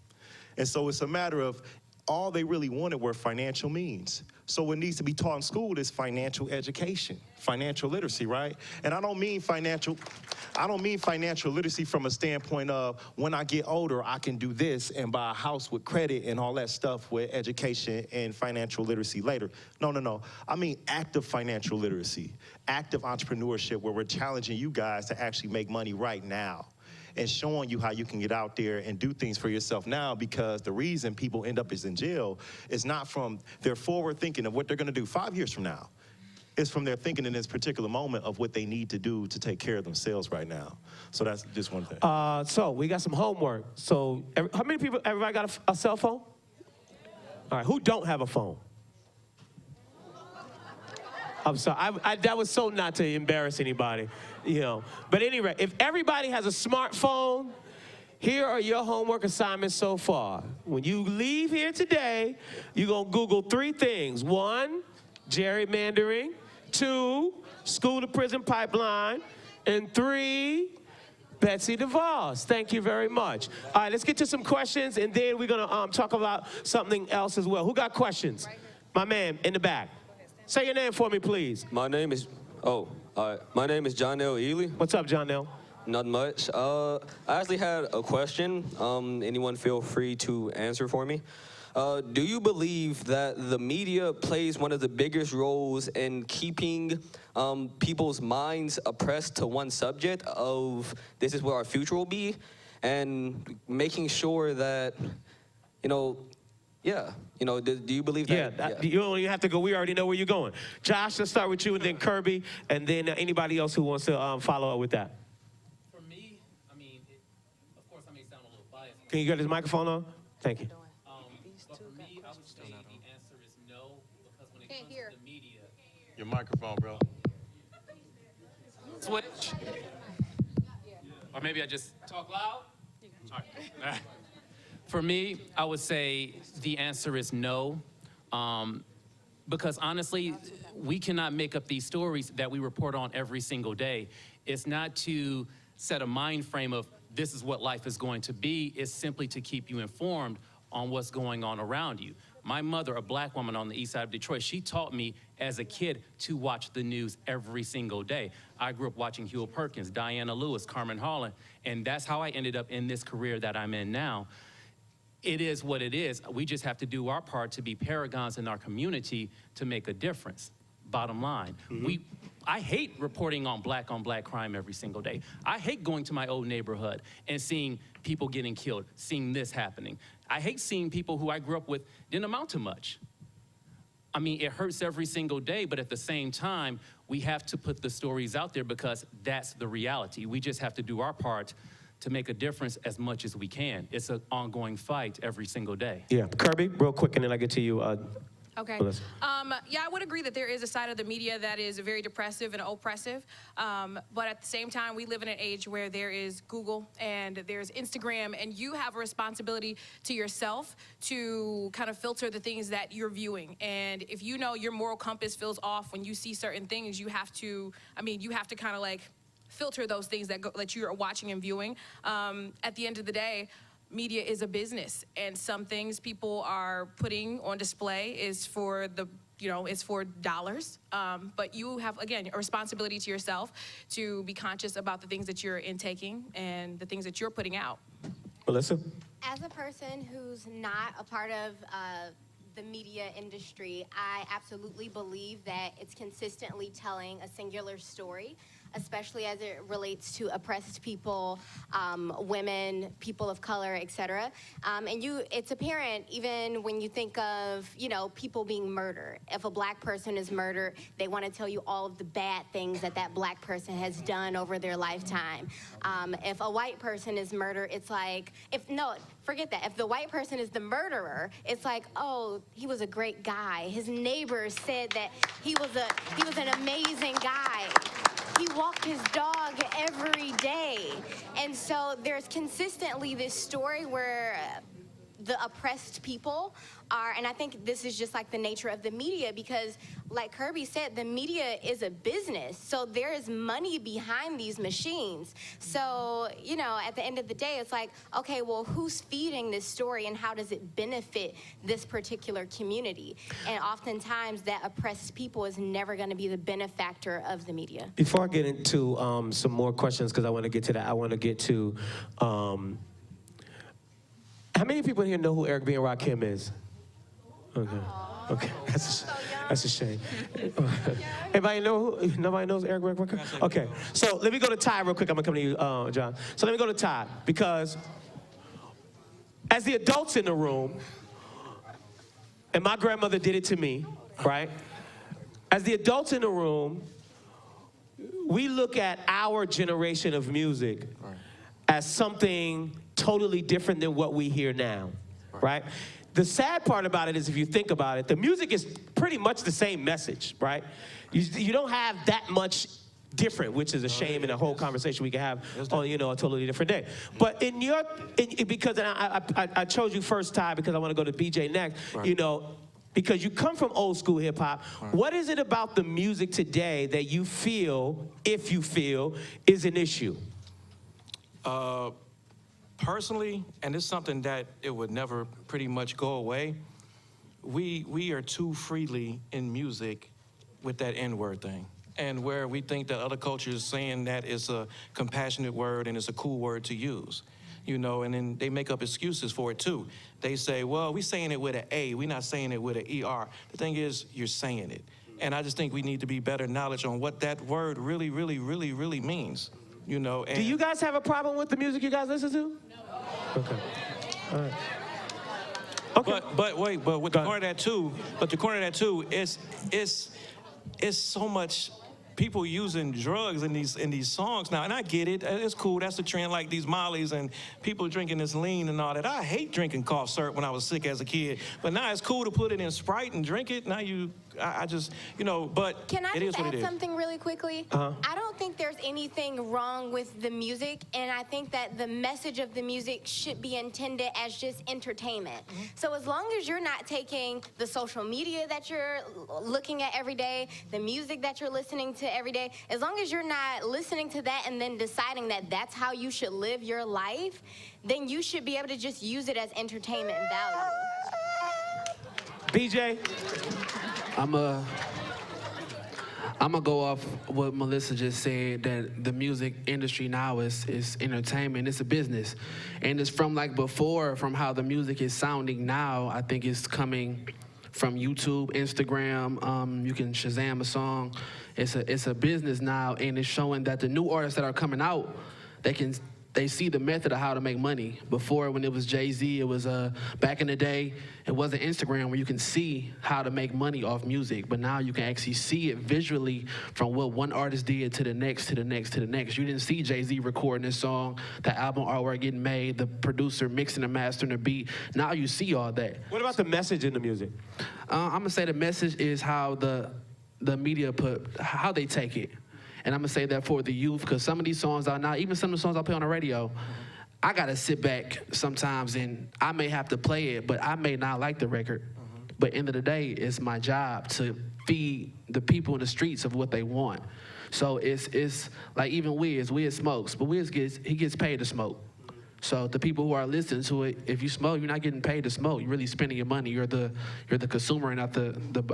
And so it's a matter of all they really wanted were financial means. So what needs to be taught in school is financial education, financial literacy, right? And I don't mean financial literacy from a standpoint of when I get older, I can do this and buy a house with credit and all that stuff with education and financial literacy later. No. I mean active financial literacy, active entrepreneurship where we're challenging you guys to actually make money right now. and showing you how you can get out there and do things for yourself now, because the reason people end up is in jail is not from their forward thinking of what they're gonna do 5 years from now. It's from their thinking in this particular moment of what they need to do to take care of themselves right now. So that's just one thing. So we got some homework. So how many people, everybody got a cell phone? All right, who don't have a phone? I'm sorry, that was so not to embarrass anybody, you know. But anyway, if everybody has a smartphone, here are your homework assignments so far. When you leave here today, you're gonna Google 3 things. 1, gerrymandering. 2, school to prison pipeline. And 3, Betsy DeVos. Thank you very much. All right, let's get to some questions, and then we're gonna talk about something else as well. Who got questions? My man in the back. Say your name for me, please. My name is John L. Ely. What's up, John L? Not much. I actually had a question. Anyone feel free to answer for me. Do you believe that the media plays one of the biggest roles in keeping people's minds oppressed to one subject of this is what our future will be, and making sure that, do you believe that? Yeah, you don't even have to go. We already know where you're going. Josh, let's start with you, and then Kirby, and then anybody else who wants to follow up with that. For me, I mean, of course, I may sound a little biased. Can you get his microphone on? Thank you. But for me, I would say the answer is no, because when it comes to the media, Your microphone, bro. switch. Or maybe I just talk loud. All right. For me, I would say the answer is no, because honestly, we cannot make up these stories that we report on every single day. It's not to set a mind frame of this is what life is going to be. It's simply to keep you informed on what's going on around you. My mother, a black woman on the east side of Detroit, she taught me as a kid to watch the news every single day. I grew up watching Huel Perkins, Diana Lewis, Carmen Holland, and that's how I ended up in this career that I'm in now. It is what it is. We just have to do our part to be paragons in our community to make a difference. Bottom line. I hate reporting on black crime every single day. I hate going to my old neighborhood and seeing people getting killed, seeing this happening. I hate seeing people who I grew up with didn't amount to much. I mean, it hurts every single day, but at the same time, we have to put the stories out there because that's the reality. We just have to do our part to make a difference as much as we can. It's an ongoing fight every single day. Yeah, Kirby, real quick, and then I get to you. Okay. Melissa. Yeah, I would agree that there is a side of the media that is very depressive and oppressive. But at the same time, we live in an age where there is Google and there's Instagram, and you have a responsibility to yourself to kind of filter the things that you're viewing. And if you know your moral compass feels off when you see certain things, you have to kind of like filter those things that you are watching and viewing. At the end of the day, media is a business, and some things people are putting on display is for it's for dollars. But you have, again, a responsibility to yourself to be conscious about the things that you're intaking and the things that you're putting out. Melissa? As a person who's not a part of the media industry, I absolutely believe that it's consistently telling a singular story, especially as it relates to oppressed people, women, people of color, etc. And it's apparent even when you think of, people being murdered. If a black person is murdered, they want to tell you all of the bad things that black person has done over their lifetime. If a white person is murdered, it's like, forget that. If the white person is the murderer, it's like, oh, he was a great guy. His neighbors said that he was an amazing guy. He walked his dog every day. And so there's consistently this story where the oppressed people are, and I think this is just like the nature of the media, because like Kirby said, the media is a business. So there is money behind these machines. So, at the end of the day, it's like, okay, well, who's feeding this story and how does it benefit this particular community? And oftentimes that oppressed people is never gonna be the benefactor of the media. Before I get into some more questions, because I want to get to that, I want to get to, how many people here know who Eric B. and Rakim is? Okay. Okay. That's a shame. Everybody know? Nobody knows Eric Rucker? Okay. So let me go to Ty real quick. I'm gonna come to you, John. So let me go to Ty because as the adults in the room, and my grandmother did it to me, right? As the adults in the room, we look at our generation of music as something totally different than what we hear now, right? The sad part about it is if you think about it, the music is pretty much the same message, right? You don't have that much different, which is a shame in a whole conversation we can have on, a totally different day. But because I chose you first, Ty, because I want to go to BJ next, because you come from old school hip hop. What is it about the music today that you feel, if you feel, is an issue? Personally, and it's something that it would never pretty much go away, we are too freely in music with that N-word thing. And where we think that other cultures saying that is a compassionate word and it's a cool word to use. And then they make up excuses for it too. They say, well, we're saying it with an A, we're not saying it with an ER. The thing is, you're saying it. And I just think we need to be better knowledge on what that word really, really, really, really means. And do you guys have a problem with the music you guys listen to? No. Okay. All right. Okay. But with the corner of that too, it's so much people using drugs in these songs now, and I get it. It's cool. That's the trend, like these Mollies and people drinking this lean and all that. I hate drinking cough syrup when I was sick as a kid, but now it's cool to put it in Sprite and drink it. Now I just, but Can I it is just what add it is. something really quickly? I don't think there's anything wrong with the music, and I think that the message of the music should be intended as just entertainment. So as long as you're not taking the social media that you're looking at every day, the music that you're listening to every day, as long as you're not listening to that and then deciding that that's how you should live your life, then you should be able to just use it as entertainment value. BJ? I'm gonna go off what Melissa just said, that the music industry now is entertainment. It's a business, and it's from like before, from how the music is sounding now. I think it's coming from YouTube, Instagram. You can Shazam a song. It's a business now, and it's showing that the new artists that are coming out, they see the method of how to make money. Before, when it was Jay-Z, it was back in the day, it wasn't Instagram where you can see how to make money off music. But now you can actually see it visually from what one artist did to the next, to the next, to the next. You didn't see Jay-Z recording this song, the album artwork getting made, the producer mixing and mastering the beat. Now you see all that. What about the message in the music? I'm gonna say the message is how the media how they take it. And I'm gonna say that for the youth, because some of these songs are not, even some of the songs I play on the radio, I gotta sit back sometimes and I may have to play it, but I may not like the record. But end of the day, it's my job to feed the people in the streets of what they want. So it's like even Wiz smokes, but Wiz gets paid to smoke. So the people who are listening to it, if you smoke, you're not getting paid to smoke. You're really spending your money. You're the consumer and not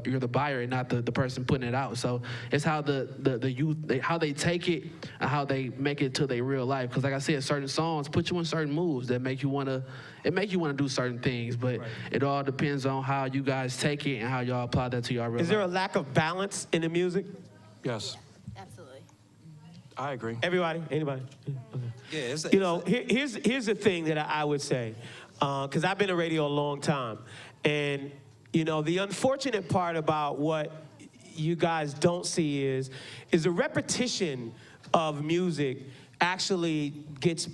you're the buyer and not the person putting it out. So it's how the youth, how they take it and how they make it to their real life. Because like I said, certain songs put you in certain moves that make you wanna do certain things. But it all depends on how you guys take it and how y'all apply that to your real life. Is there a lack of balance in the music? Yes. Absolutely. I agree. Everybody? Anybody? Okay. Yeah, here's the thing that I would say, because I've been in radio a long time, and the unfortunate part about what you guys don't see is the repetition of music actually gets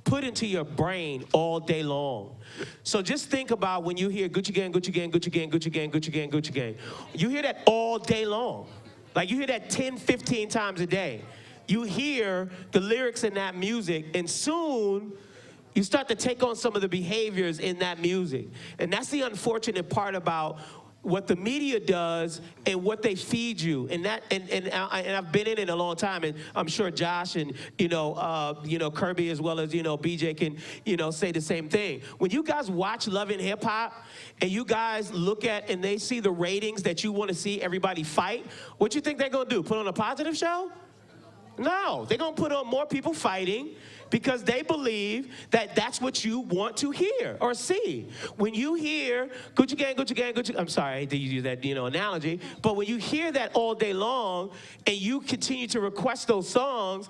put into your brain all day long. So just think about when you hear Gucci Gang, Gucci Gang, Gucci Gang, Gucci Gang, Gucci Gang, Gucci Gang. You hear that all day long. Like you hear that 10, 15 times a day. You hear the lyrics in that music, and soon you start to take on some of the behaviors in that music. And that's the unfortunate part about what the media does and what they feed you. And I've been in it a long time, and I'm sure Josh and Kirby as well as BJ can say the same thing. When you guys watch Love and Hip Hop and you guys look at and they see the ratings that you want to see everybody fight, what you think they're gonna do? Put on a positive show? No, they're gonna put on more people fighting because they believe that that's what you want to hear or see. When you hear Gucci gang, Gucci gang, Gucci, I'm sorry, I hate to use that, analogy, but when you hear that all day long and you continue to request those songs,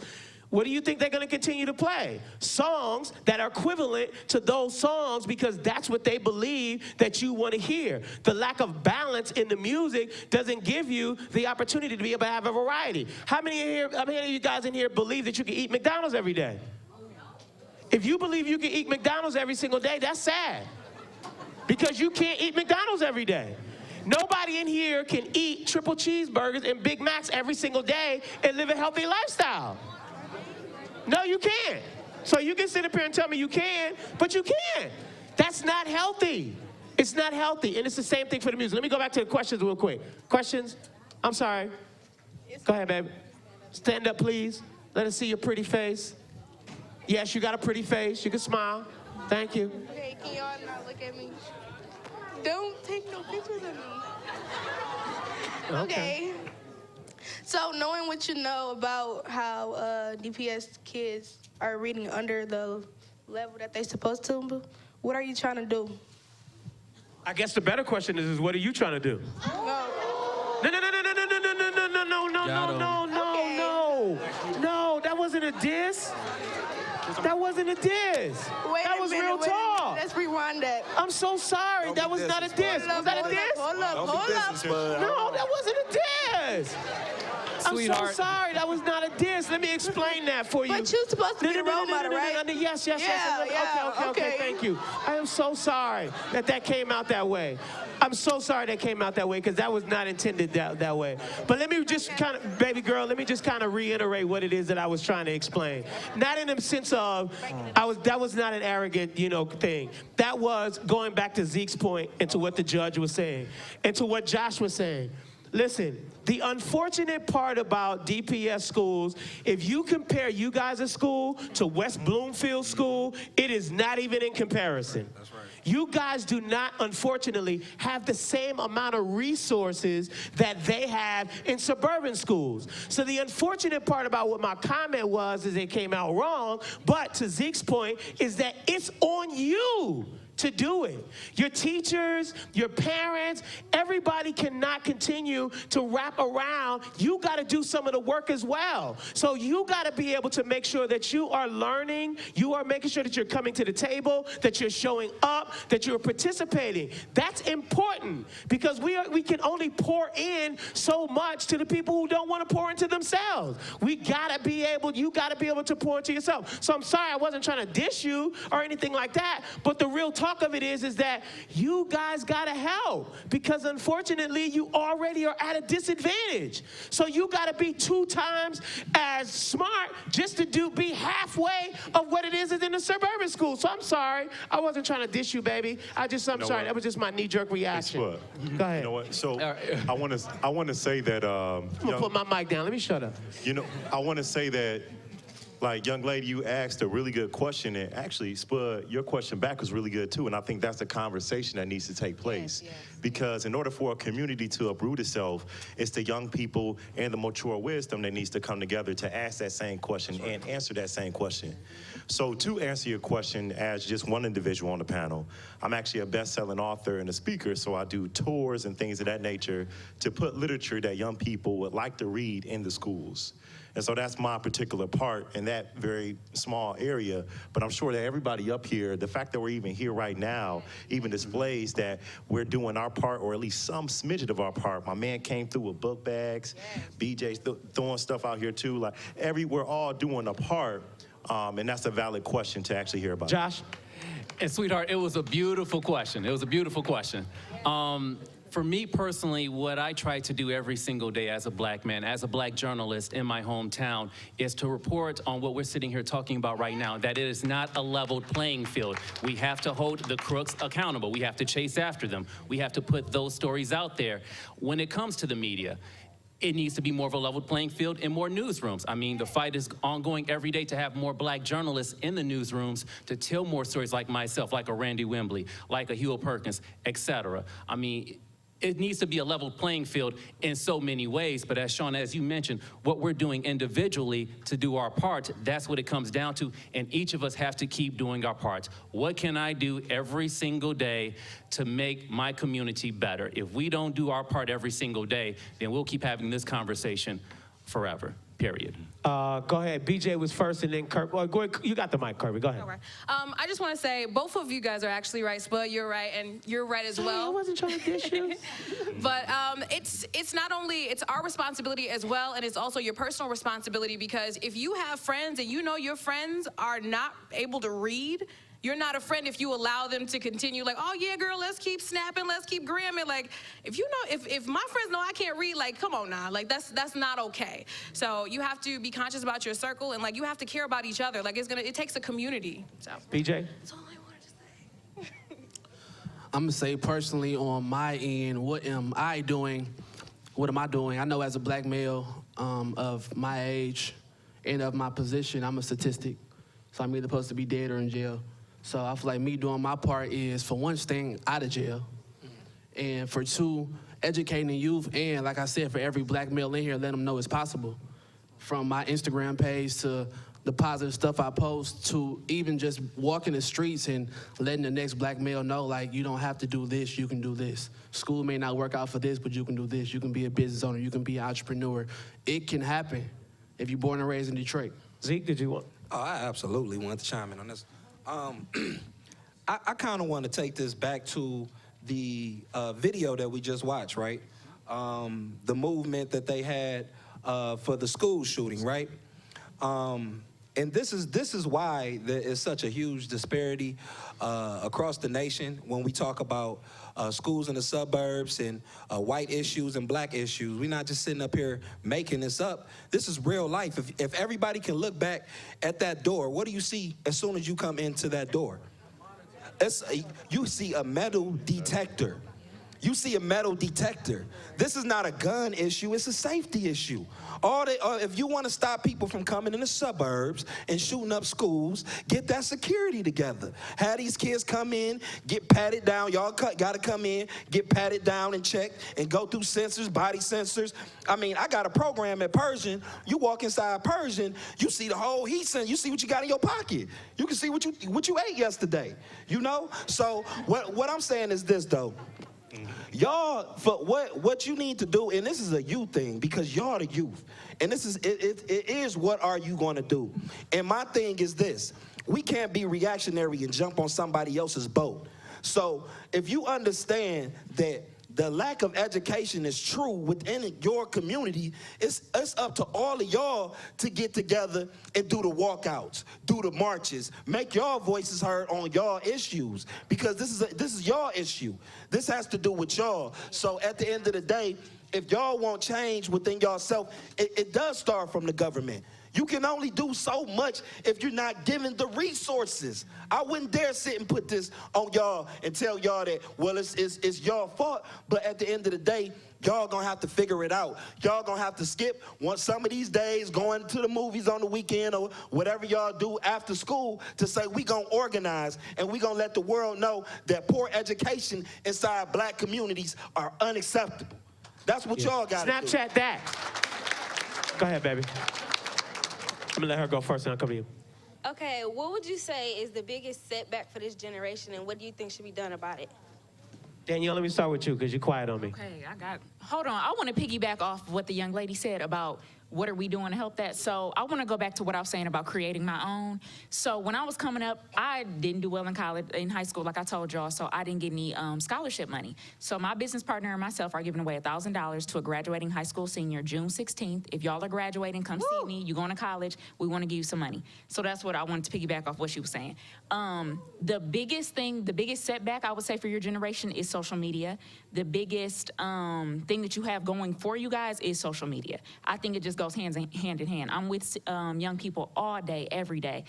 what do you think they're gonna continue to play? Songs that are equivalent to those songs because that's what they believe that you wanna hear. The lack of balance in the music doesn't give you the opportunity to be able to have a variety. How many of you guys in here believe that you can eat McDonald's every day? If you believe you can eat McDonald's every single day, that's sad. Because you can't eat McDonald's every day. Nobody in here can eat triple cheeseburgers and Big Macs every single day and live a healthy lifestyle. No, you can't. So you can sit up here and tell me you can, but you can't. That's not healthy. It's not healthy, and it's the same thing for the music. Let me go back to the questions real quick. Questions? I'm sorry. Go ahead, baby. Stand up, please. Let us see your pretty face. Yes, you got a pretty face. You can smile. Thank you. Okay, can y'all not look at me? Don't take no pictures of me. Okay. So knowing what you know about how DPS kids are reading under the level that they're supposed to, what are you trying to do? I guess the better question is what are you trying to do? No, that wasn't a diss. That wasn't a diss. That was real talk. Let's rewind that. I'm so sorry. That was not a diss. Was that a diss? Hold up. No, that wasn't a diss. I'm so sorry. That was not a diss. Let me explain that for you. But you're supposed to be a role model, right? Yes. Yeah, Okay, thank you. I am so sorry that came out that way. I'm so sorry that came out that way because that was not intended that way. But let me just kind of, baby girl, let me just kind of reiterate what it is that I was trying to explain. Not in the sense of, that was not an arrogant, thing. That was going back to Zeke's point and to what the judge was saying and to what Josh was saying. Listen, the unfortunate part about DPS schools, if you compare you guys' school to West Bloomfield School, it is not even in comparison. That's right. You guys do not, unfortunately, have the same amount of resources that they have in suburban schools. So the unfortunate part about what my comment was is it came out wrong, but to Zeke's point is that it's on you to do it. Your teachers, your parents, everybody cannot continue to wrap around. You got to do some of the work as well. So you got to be able to make sure that you are learning, you are making sure that you're coming to the table, that you're showing up, that you're participating. That's important because we can only pour in so much to the people who don't want to pour into themselves. You got to be able to pour into yourself. So I'm sorry I wasn't trying to dish you or anything like that, but the real talk of it is that you guys gotta help because unfortunately you already are at a disadvantage. So you gotta be 2 times as smart just to be halfway of what it is in the suburban school. So I'm sorry, I wasn't trying to dish you, baby. I'm sorry, that was just my knee-jerk reaction. Go ahead. You know what? So I want to say that. I'm gonna put my mic down. Let me shut up. I want to say that. Like, young lady, you asked a really good question, and actually, Spud, your question back was really good, too, and I think that's a conversation that needs to take place. Yes. Because in order for a community to uproot itself, it's the young people and the mature wisdom that needs to come together to ask that same question and answer that same question. So to answer your question as just one individual on the panel, I'm actually a best-selling author and a speaker, so I do tours and things of that nature to put literature that young people would like to read in the schools. And so that's my particular part in that very small area. But I'm sure that everybody up here, the fact that we're even here right now, even displays that we're doing our part, or at least some smidget of our part. My man came through with book bags. BJ's throwing stuff out here too. Like we're all doing a part. And that's a valid question to actually hear about. Josh? And sweetheart, it was a beautiful question. It was a beautiful question. For me personally, what I try to do every single day as a black man, as a black journalist in my hometown, is to report on what we're sitting here talking about right now, that it is not a leveled playing field. We have to hold the crooks accountable. We have to chase after them. We have to put those stories out there. When it comes to the media, it needs to be more of a leveled playing field in more newsrooms. I mean, the fight is ongoing every day to have more black journalists in the newsrooms to tell more stories like myself, like a Randy Wembley, like a Hewell Perkins, etc. I mean, it needs to be a level playing field in so many ways. But as Sean, as you mentioned, what we're doing individually to do our part, that's what it comes down to. And each of us have to keep doing our parts. What can I do every single day to make my community better? If we don't do our part every single day, then we'll keep having this conversation forever, period. Go ahead. BJ was first, and then Kirby. Well, go ahead. You got the mic, Kirby. Go ahead. Okay. I just want to say both of you guys are actually right. Spud, you're right, and you're right as well. I wasn't trying to dish you. But it's not only, it's our responsibility as well, and it's also your personal responsibility, because if you have friends and you know your friends are not able to read, you're not a friend if you allow them to continue like, oh yeah, girl, let's keep snapping, let's keep gramming. Like, if you know, if my friends know I can't read, like, come on now, like that's not okay. So you have to be conscious about your circle, and like you have to care about each other. Like it takes a community. So BJ? That's all I wanted to say. I'm gonna say personally on my end, what am I doing? What am I doing? I know as a black male of my age and of my position, I'm a statistic. So I'm either supposed to be dead or in jail. So I feel like me doing my part is, for one, staying out of jail. And for two, educating the youth. And like I said, for every black male in here, let them know it's possible. From my Instagram page to the positive stuff I post, to even just walking the streets and letting the next black male know, like, you don't have to do this, you can do this. School may not work out for this, but you can do this. You can be a business owner, you can be an entrepreneur. It can happen if you're born and raised in Detroit. Zeke, did you want? Oh, I absolutely want to chime in on this. I kind of want to take this back to the video that we just watched, right? The movement that they had for the school shooting, right? And this is why there is such a huge disparity across the nation when we talk about schools in the suburbs and white issues and black issues. We're not just sitting up here making this up. This is real life. If everybody can look back at that door, what do you see as soon as you come into that door? You see a metal detector. You see a metal detector. This is not a gun issue, it's a safety issue. If you want to stop people from coming in the suburbs and shooting up schools, get that security together. Have these kids come in, get patted down. Y'all got to come in, get patted down and checked, and go through sensors, body sensors. I mean, I got a program at Persian. You walk inside Persian, you see the whole heat sensor. You see what you got in your pocket. You can see what you ate yesterday. You know? So what I'm saying is this, though. Y'all, for what you need to do, and this is a youth thing, because y'all the youth, and this is it is what are you going to do? And my thing is this: we can't be reactionary and jump on somebody else's boat. So if you understand that the lack of education is true within your community, it's up to all of y'all to get together and do the walkouts, do the marches, make y'all voices heard on y'all issues, because this is y'all issue. This has to do with y'all. So at the end of the day, if y'all want change within yourself, it does start from the government. You can only do so much if you're not given the resources. I wouldn't dare sit and put this on y'all and tell y'all that, well, it's y'all fault. But at the end of the day, y'all gonna have to figure it out. Y'all gonna have to skip some of these days, going to the movies on the weekend or whatever y'all do after school, to say we gonna organize and we gonna let the world know that poor education inside black communities are unacceptable. That's what y'all gotta do. Snapchat that. Go ahead, baby. I'm gonna let her go first and I'll come to you. Okay, what would you say is the biggest setback for this generation, and what do you think should be done about it? Danielle, let me start with you because you're quiet on me. Okay, hold on. I want to piggyback off what the young lady said about what are we doing to help that. So I want to go back to what I was saying about creating my own. So when I was coming up, I didn't do well in high school, like I told y'all, so I didn't get any scholarship money. So my business partner and myself are giving away $1,000 to a graduating high school senior June 16th. If y'all are graduating, come see me. You're going to college. We want to give you some money. So that's what I wanted to piggyback off what she was saying. The biggest setback I would say for your generation is social media. The biggest thing that you have going for you guys is social media. I think it just goes hand in hand. I'm with young people all day, every day.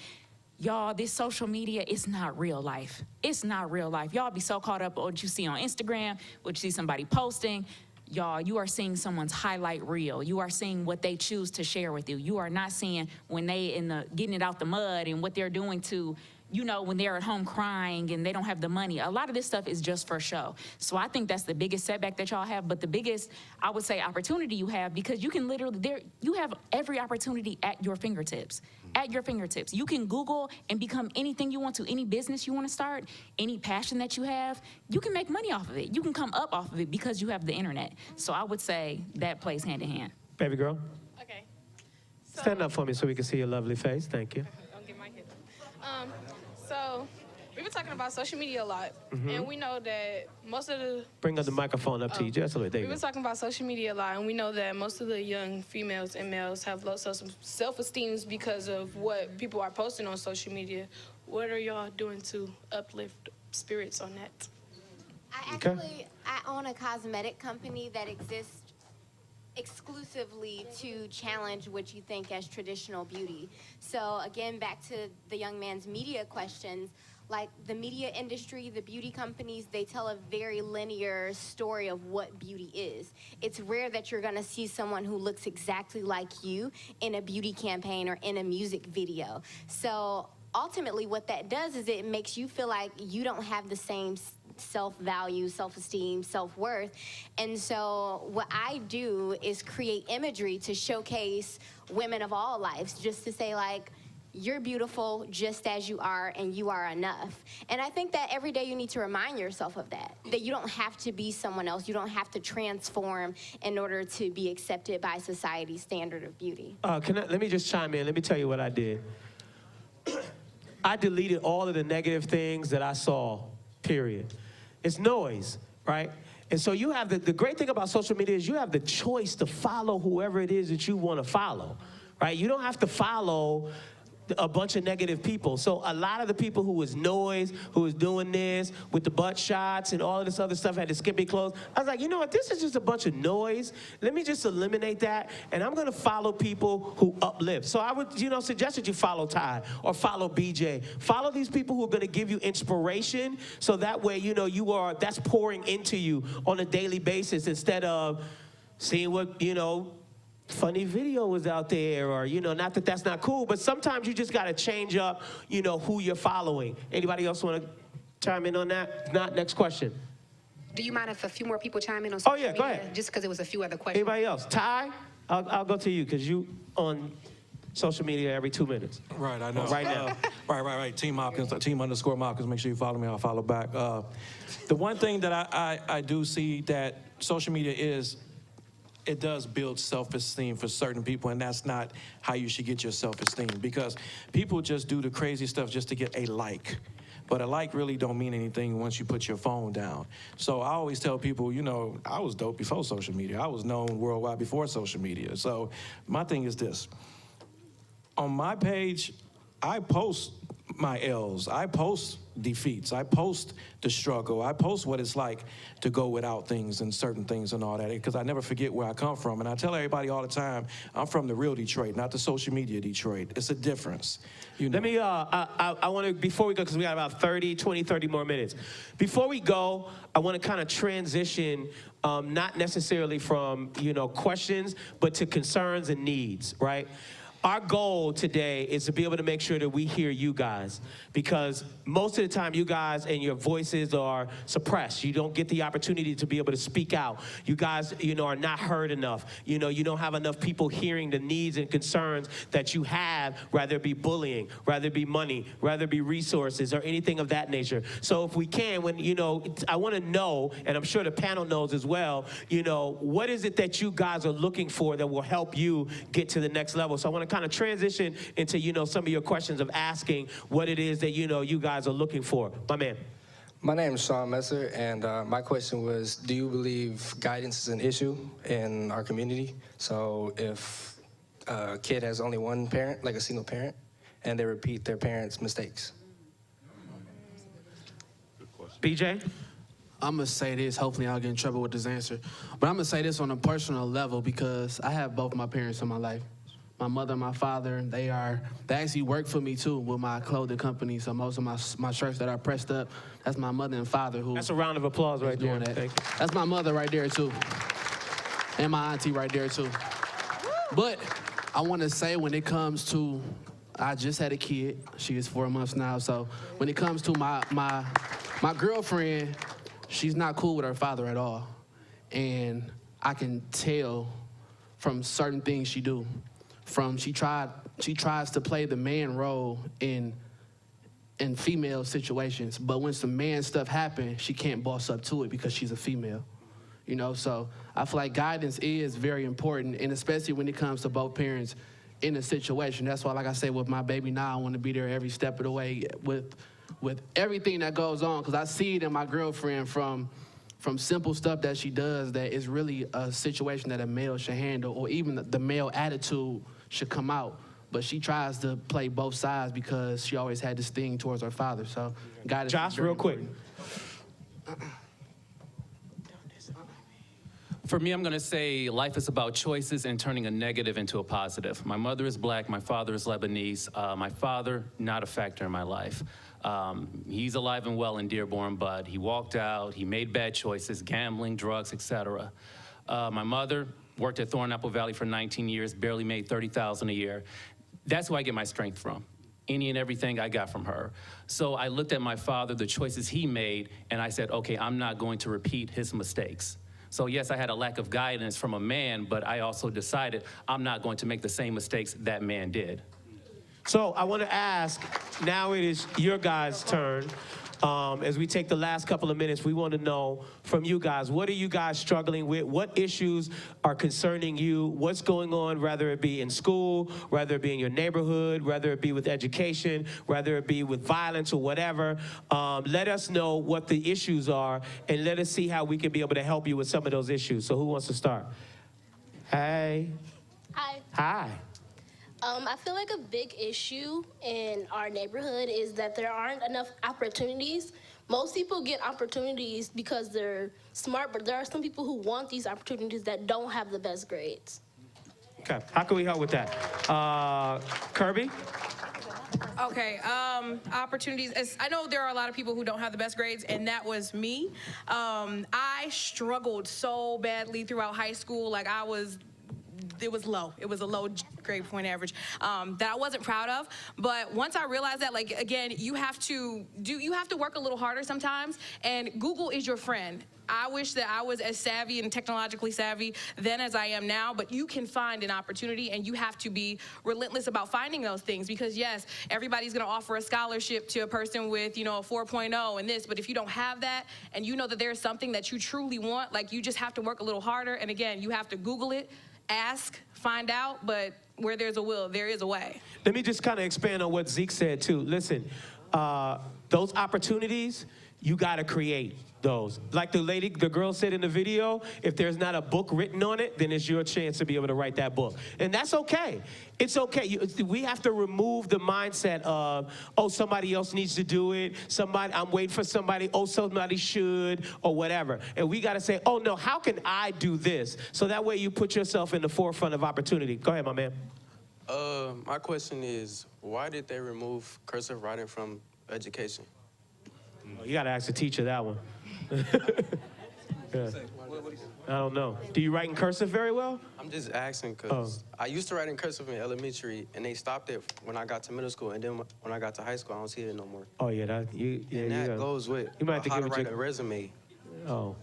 Y'all, this social media is not real life. It's not real life. Y'all be so caught up on what you see on Instagram, what you see somebody posting. Y'all, you are seeing someone's highlight reel. You are seeing what they choose to share with you. You are not seeing when they getting it out the mud and what they're doing to you know, when they're at home crying and they don't have the money. A lot of this stuff is just for show. So I think that's the biggest setback that y'all have, but the biggest, I would say, opportunity you have, because you can literally, you have every opportunity at your fingertips. At your fingertips. You can Google and become anything you want to, any business you want to start, any passion that you have. You can make money off of it. You can come up off of it because you have the internet. So I would say that plays hand in hand. Baby girl. Okay. Stand up for me so we can see your lovely face. Thank you. Don't get my head. So we've been talking about social media a lot, and we know that most of the Bring the microphone up to you just a little. There we've you been go. talking about social media a lot, and we know that most of the young females and males have low self-esteem because of what people are posting on social media. What are y'all doing to uplift spirits on that? I own a cosmetic company that exists exclusively to challenge what you think as traditional beauty. So again, back to the young man's media questions, like the media industry, the beauty companies, they tell a very linear story of what beauty is. It's rare that you're gonna see someone who looks exactly like you in a beauty campaign or in a music video. So ultimately what that does is it makes you feel like you don't have the same self-value, self-esteem, self-worth. And so what I do is create imagery to showcase women of all lives, just to say, like, you're beautiful just as you are, and you are enough. And I think that every day you need to remind yourself of that you don't have to be someone else. You don't have to transform in order to be accepted by society's standard of beauty. Let me just chime in. Let me tell you what I did. I deleted all of the negative things that I saw, period. It's noise, right? And so you have the great thing about social media is you have the choice to follow whoever it is that you want to follow, right? You don't have to follow a bunch of negative people. So a lot of the people who was noise, who was doing this with the butt shots and all of this other stuff, had the skimpy clothes. I was like, you know what, this is just a bunch of noise. Let me just eliminate that, and I'm gonna follow people who uplift. So I would, suggest that you follow Ty or follow BJ. Follow these people who are gonna give you inspiration, so that way, that's pouring into you on a daily basis instead of seeing what, funny video was out there, or not that that's not cool, but sometimes you just got to change up who you're following. Anybody else want to chime in on that? If not, next question. Do you mind if a few more people chime in on social media? Go ahead. Just because it was a few other questions. Anybody else? Ty, I'll go to you because you on social media every 2 minutes. Right, I know. Right now. Right. Team Hopkins, _Hopkins. Make sure you follow me. I'll follow back. The one thing that I do see that social media it does build self-esteem for certain people, and that's not how you should get your self-esteem, because people just do the crazy stuff just to get a like. But a like really don't mean anything once you put your phone down. So I always tell people, I was dope before social media. I was known worldwide before social media. So my thing is this. On my page, I post my L's. I post defeats. I post the struggle. I post what it's like to go without things and certain things and all that, because I never forget where I come from. And I tell everybody all the time, I'm from the real Detroit, not the social media Detroit. It's a difference. Let me, I want to, before we go, because we got about 30 more minutes. Before we go, I want to kind of transition, not necessarily from, questions, but to concerns and needs, right? Our goal today is to be able to make sure that we hear you guys, because most of the time you guys and your voices are suppressed. You don't get the opportunity to be able to speak out. You guys, are not heard enough. You don't have enough people hearing the needs and concerns that you have, whether it be bullying, whether it be money, whether it be resources or anything of that nature. So if we can, I want to know, and I'm sure the panel knows as well, what is it that you guys are looking for that will help you get to the next level? So I want to kind of transition into, some of your questions of asking what it is that, you guys are looking for. My man. My name is Sean Messer, and my question was, do you believe guidance is an issue in our community? So if a kid has only one parent, like a single parent, and they repeat their parents' mistakes? BJ? I'm going to say this. Hopefully I'll get in trouble with this answer. But I'm going to say this on a personal level, because I have both my parents in my life. My mother and my father, they actually work for me too with my clothing company. So most of my shirts that are pressed up, that's my mother and father who. That's a round of applause right there. That. That's my mother right there too. And my auntie right there too. But I want to say, when it comes to I just had a kid. She is 4 months now. So when it comes to my girlfriend, she's not cool with her father at all. And I can tell from certain things she do. She tries to play the man role in female situations, but when some man stuff happens, she can't boss up to it because she's a female. You know, so I feel like guidance is very important, and especially when it comes to both parents in a situation. That's why, like I say, with my baby now, I want to be there every step of the way with everything that goes on, because I see it in my girlfriend from simple stuff that she does that is really a situation that a male should handle, or even the male attitude should come out. But she tries to play both sides because she always had this thing towards her father. So, guidance. Josh, real quick. For me, I'm going to say life is about choices and turning a negative into a positive. My mother is black. My father is Lebanese. My father, not a factor in my life. He's alive and well in Dearborn, but he walked out. He made bad choices, gambling, drugs, etc. My mother worked at Thornapple Valley for 19 years, barely made $30,000 a year. That's where I get my strength from. Any and everything I got from her. So I looked at my father, the choices he made, and I said, okay, I'm not going to repeat his mistakes. So yes, I had a lack of guidance from a man, but I also decided I'm not going to make the same mistakes that man did. So I want to ask, now it is your guys' turn. As we take the last couple of minutes, we want to know from you guys, what are you guys struggling with? What issues are concerning you? What's going on, whether it be in school, whether it be in your neighborhood, whether it be with education, whether it be with violence or whatever. Let us know what the issues are, and let us see how we can be able to help you with some of those issues. So who wants to start? Hey. Hi. Hi. I feel like a big issue in our neighborhood is that there aren't enough opportunities. Most people get opportunities because they're smart, but there are some people who want these opportunities that don't have the best grades. Okay, how can we help with that? Kirby? Okay, opportunities. I know there are a lot of people who don't have the best grades, and that was me. I struggled so badly throughout high school. Like it was low. It was a low grade point average that I wasn't proud of. But once I realized that, like, again, you have to work a little harder sometimes, and Google is your friend. I wish that I was as savvy and technologically savvy then as I am now, but you can find an opportunity, and you have to be relentless about finding those things, because yes, everybody's gonna offer a scholarship to a person with, you know, a 4.0 and this, but if you don't have that, and you know that there's something that you truly want, like, you just have to work a little harder, and again, you have to Google it, ask, find out, but where there's a will, there is a way. Let me just kind of expand on what Zeke said too. Listen, those opportunities, you gotta create those. Like the girl said in the video, if there's not a book written on it, then it's your chance to be able to write that book. And that's okay. It's okay. We have to remove the mindset of, oh, somebody else needs to do it. I'm waiting for somebody, oh, somebody should, or whatever. And we gotta say, oh no, how can I do this? So that way you put yourself in the forefront of opportunity. Go ahead, my man. My question is, why did they remove cursive writing from education? You gotta ask the teacher that one. Yeah. I don't know. Do you write in cursive very well? I'm just asking because I used to write in cursive in elementary, and they stopped it when I got to middle school, and then when I got to high school, I don't see it no more. Oh yeah, that goes with you might have to how give to write a resume. How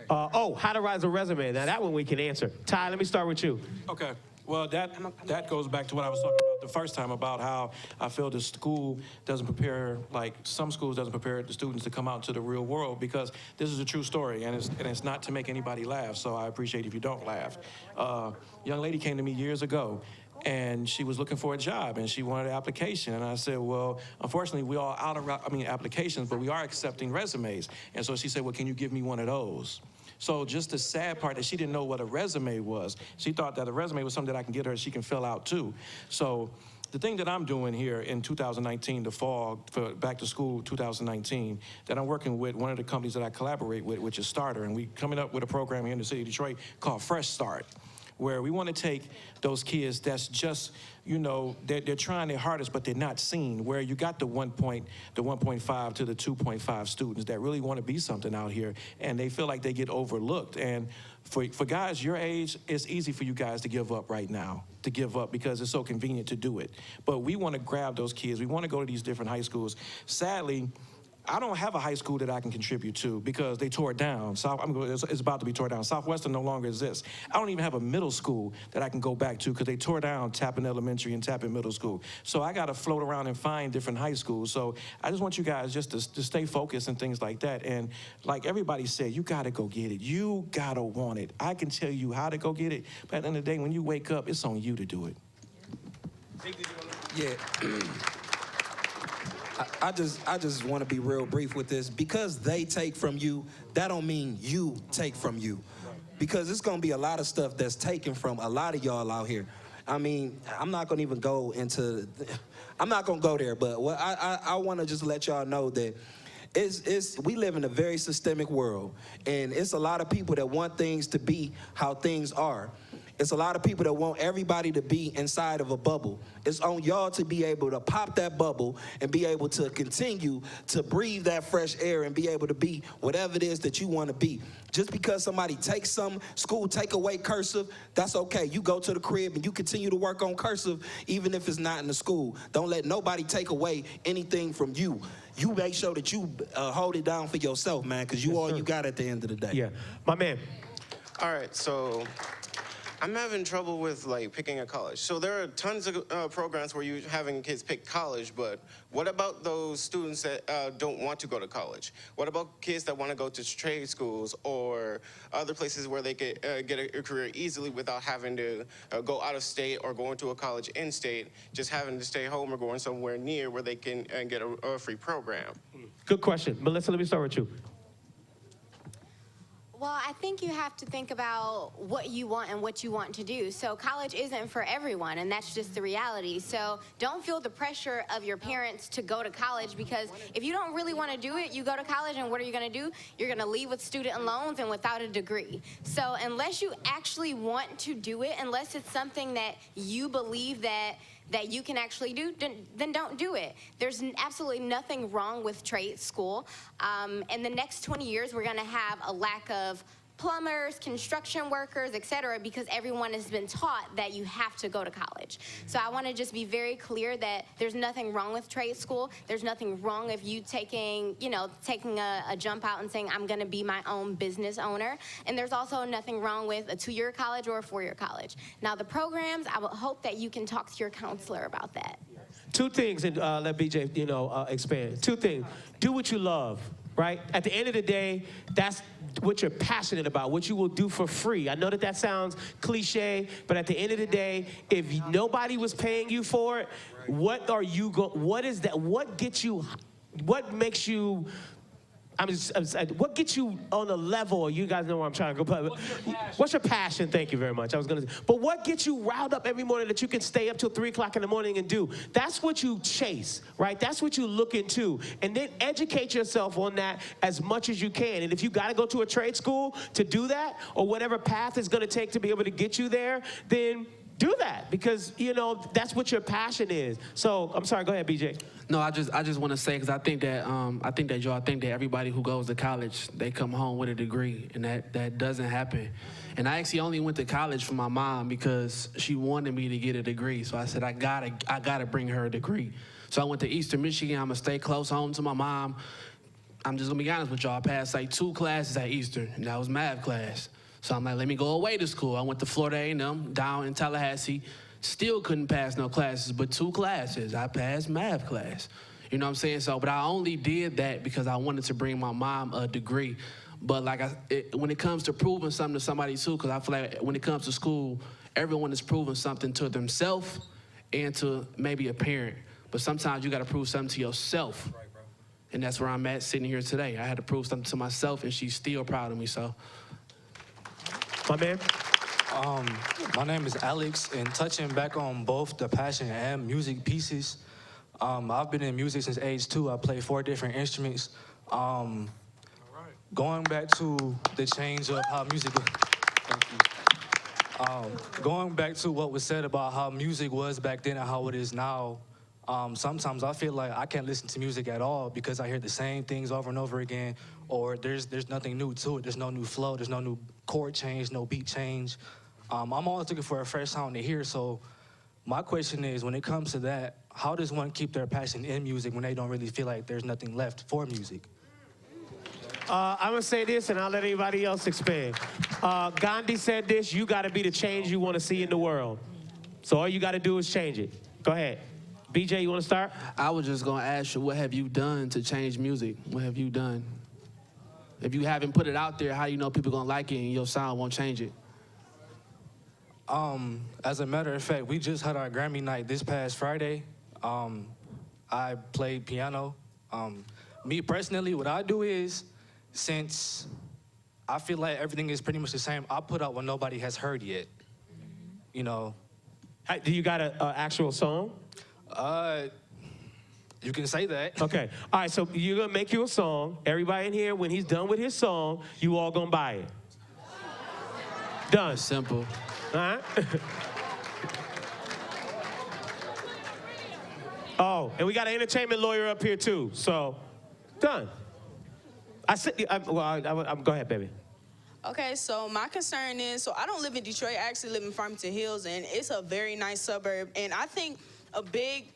to write a resume. Now that one we can answer. Ty, let me start with you. Okay. Well, that goes back to what I was talking about the first time about how I feel the school doesn't prepare, like some schools doesn't prepare the students to come out into the real world, because this is a true story, and it's not to make anybody laugh, so I appreciate if you don't laugh. Young lady came to me years ago, and she was looking for a job, and she wanted an application, and I said, well, unfortunately, we all out of applications, but we are accepting resumes. And so she said, well, can you give me one of those? So just the sad part that she didn't know what a resume was. She thought that a resume was something that I can get her she can fill out too. So the thing that I'm doing here in 2019, the fall, for back to school 2019, that I'm working with one of the companies that I collaborate with, which is Starter, and we coming up with a program here in the city of Detroit called Fresh Start, where we want to take those kids that's just, you know, they're trying their hardest, but they're not seen, where you got the 1.5 to the 2.5 students that really want to be something out here, and they feel like they get overlooked. And for guys your age, it's easy for you guys to give up right now, because it's so convenient to do it. But we want to grab those kids. We want to go to these different high schools. Sadly, I don't have a high school that I can contribute to because they tore it down. It's about to be torn down. Southwestern no longer exists. I don't even have a middle school that I can go back to because they tore down Tappan Elementary and Tappan Middle School. So I got to float around and find different high schools. So I just want you guys just to stay focused and things like that. And like everybody said, you got to go get it. You got to want it. I can tell you how to go get it, but at the end of the day, when you wake up, it's on you to do it. Yeah. I just want to be real brief with this. Because they take from you, that don't mean you take from you. Because it's going to be a lot of stuff that's taken from a lot of y'all out here. I mean, I'm not going to even go into, I'm not going to go there, but what I want to just let y'all know that we live in a very systemic world, and it's a lot of people that want things to be how things are. It's a lot of people that want everybody to be inside of a bubble. It's on y'all to be able to pop that bubble and be able to continue to breathe that fresh air and be able to be whatever it is that you want to be. Just because somebody takes some school, take away Cursive, that's okay. You go to the crib and you continue to work on Cursive even if it's not in the school. Don't let nobody take away anything from you. You make sure that you hold it down for yourself, man, because you all you got at the end of the day. Yeah. My man. All right, so I'm having trouble with like picking a college. So there are tons of programs where you're having kids pick college, but what about those students that don't want to go to college? What about kids that want to go to trade schools or other places where they could get a career easily without having to go out of state or going to a college in state, just having to stay home or going somewhere near where they can get a free program? Good question. Melissa, let me start with you. Well, I think you have to think about what you want and what you want to do. So college isn't for everyone, and that's just the reality. So don't feel the pressure of your parents to go to college, because if you don't really want to do it, you go to college, and what are you going to do? You're going to leave with student loans and without a degree. So unless you actually want to do it, unless it's something that you believe that you can actually do, then don't do it. There's absolutely nothing wrong with trade school. In the next 20 years, we're gonna have a lack of plumbers, construction workers, et cetera, because everyone has been taught that you have to go to college. So I want to just be very clear that there's nothing wrong with trade school. There's nothing wrong if you taking a jump out and saying, I'm going to be my own business owner. And there's also nothing wrong with a 2-year college or a 4-year college. Now, the programs, I would hope that you can talk to your counselor about that. Two things, and let BJ, expand. Two things. Do what you love, right? At the end of the day, that's what you're passionate about, what you will do for free. I know that sounds cliche, but at the end of the day, if nobody was paying you for it, what is that? What gets you, what makes you, what gets you on a level? You guys know where I'm trying to go. What's your passion? Thank you very much. But what gets you riled up every morning that you can stay up till 3 o'clock in the morning and do? That's what you chase, right? That's what you look into. And then educate yourself on that as much as you can. And if you got to go to a trade school to do that, or whatever path it's going to take to be able to get you there, then do that, because that's what your passion is. So I'm sorry, go ahead, BJ. No, I just want to say, because I think that everybody who goes to college, they come home with a degree, and that doesn't happen. And I actually only went to college for my mom because she wanted me to get a degree. So I said I gotta bring her a degree. So I went to Eastern Michigan. I'm gonna stay close home to my mom. I'm just gonna be honest with y'all. I passed like 2 classes at Eastern, and that was math class. So I'm like, let me go away to school. I went to Florida A&M down in Tallahassee. Still couldn't pass no classes, but 2 classes. I passed math class. You know what I'm saying? So, but I only did that because I wanted to bring my mom a degree. But when it comes to proving something to somebody too, because I feel like when it comes to school, everyone is proving something to themselves and to maybe a parent. But sometimes you got to prove something to yourself. And that's where I'm at sitting here today. I had to prove something to myself, and she's still proud of me, so. My man? My name is Alex, and touching back on both the passion and music pieces, I've been in music since age 2. I play 4 different instruments. Going back to the change of how music, Going back to what was said about how music was back then and how it is now, sometimes I feel like I can't listen to music at all because I hear the same things over and over again, or there's nothing new to it. There's no new flow. There's no new chord change, no beat change. I'm always looking for a fresh sound to hear. So my question is, when it comes to that, how does one keep their passion in music when they don't really feel like there's nothing left for music? I'm gonna say this, and I'll let anybody else expand. Gandhi said this: you got to be the change you want to see in the world. So all you got to do is change it. Go ahead. BJ, you want to start? I was just gonna ask you, what have you done to change music? What have you done? If you haven't put it out there, how do you know people gonna like it and your sound won't change it? As a matter of fact, we just had our Grammy night this past Friday. I played piano. Me personally, what I do is, since I feel like everything is pretty much the same, I put out what nobody has heard yet. You know. Do you got an actual song? You can say that. Okay. All right, so you're going to make you a song. Everybody in here, when he's done with his song, you all going to buy it. Done. Simple. All right. Oh, and we got an entertainment lawyer up here, too. So, done. Go ahead, baby. Okay, so my concern is, so I don't live in Detroit, I actually live in Farmington Hills, and it's a very nice suburb. And I think a big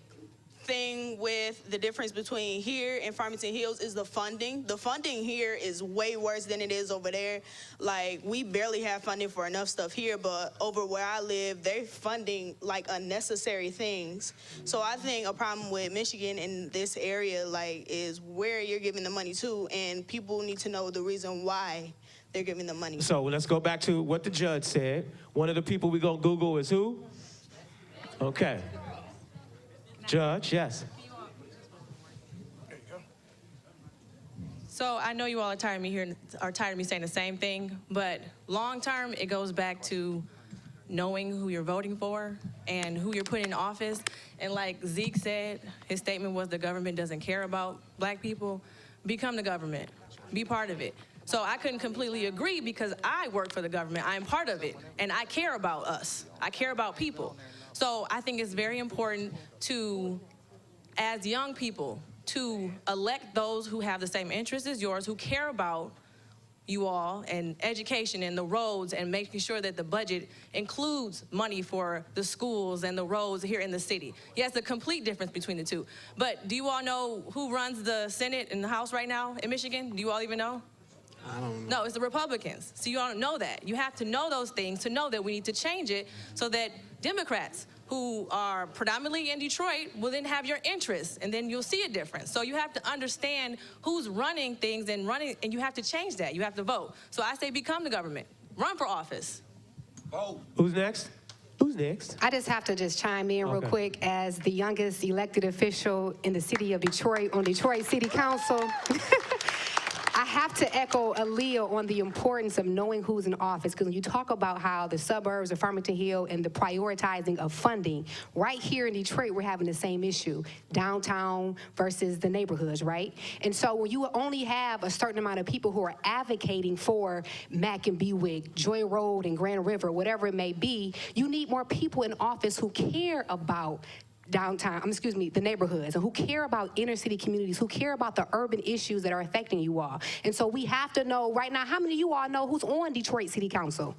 thing with the difference between here and Farmington Hills is the funding. The funding here is way worse than it is over there. Like, we barely have funding for enough stuff here, but over where I live, they're funding like unnecessary things. So I think a problem with Michigan in this area, like, is where you're giving the money to, and people need to know the reason why they're giving the money. So let's go back to what the judge said. One of the people we're going to Google is who? Okay. Judge, yes. So I know you all are tired of me saying the same thing, but long term, it goes back to knowing who you're voting for and who you're putting in office. And like Zeke said, his statement was the government doesn't care about black people. Become the government. Be part of it. So I couldn't completely agree because I work for the government. I am part of it, and I care about us. I care about people. So I think it's very important to, as young people, to elect those who have the same interests as yours, who care about you all and education and the roads and making sure that the budget includes money for the schools and the roads here in the city. Yes, a complete difference between the two. But do you all know who runs the Senate and the House right now in Michigan? Do you all even know? I don't know. No, it's the Republicans. So you all don't know that. You have to know those things to know that we need to change it so that Democrats who are predominantly in Detroit will then have your interests, and then you'll see a difference. So you have to understand who's running things and you have to change that. You have to vote. So I say become the government. Run for office. Vote. Who's next? Who's next? I just have to chime in real quick as the youngest elected official in the city of Detroit on Detroit City Council. I have to echo Aaliyah on the importance of knowing who's in office, because when you talk about how the suburbs of Farmington Hill and the prioritizing of funding, right here in Detroit, we're having the same issue, downtown versus the neighborhoods, right? And so when you only have a certain amount of people who are advocating for Mack and Bewick, Joy Road and Grand River, whatever it may be, you need more people in office who care about the neighborhoods, and who care about inner city communities, who care about the urban issues that are affecting you all. And so we have to know right now, how many of you all know who's on Detroit City Council?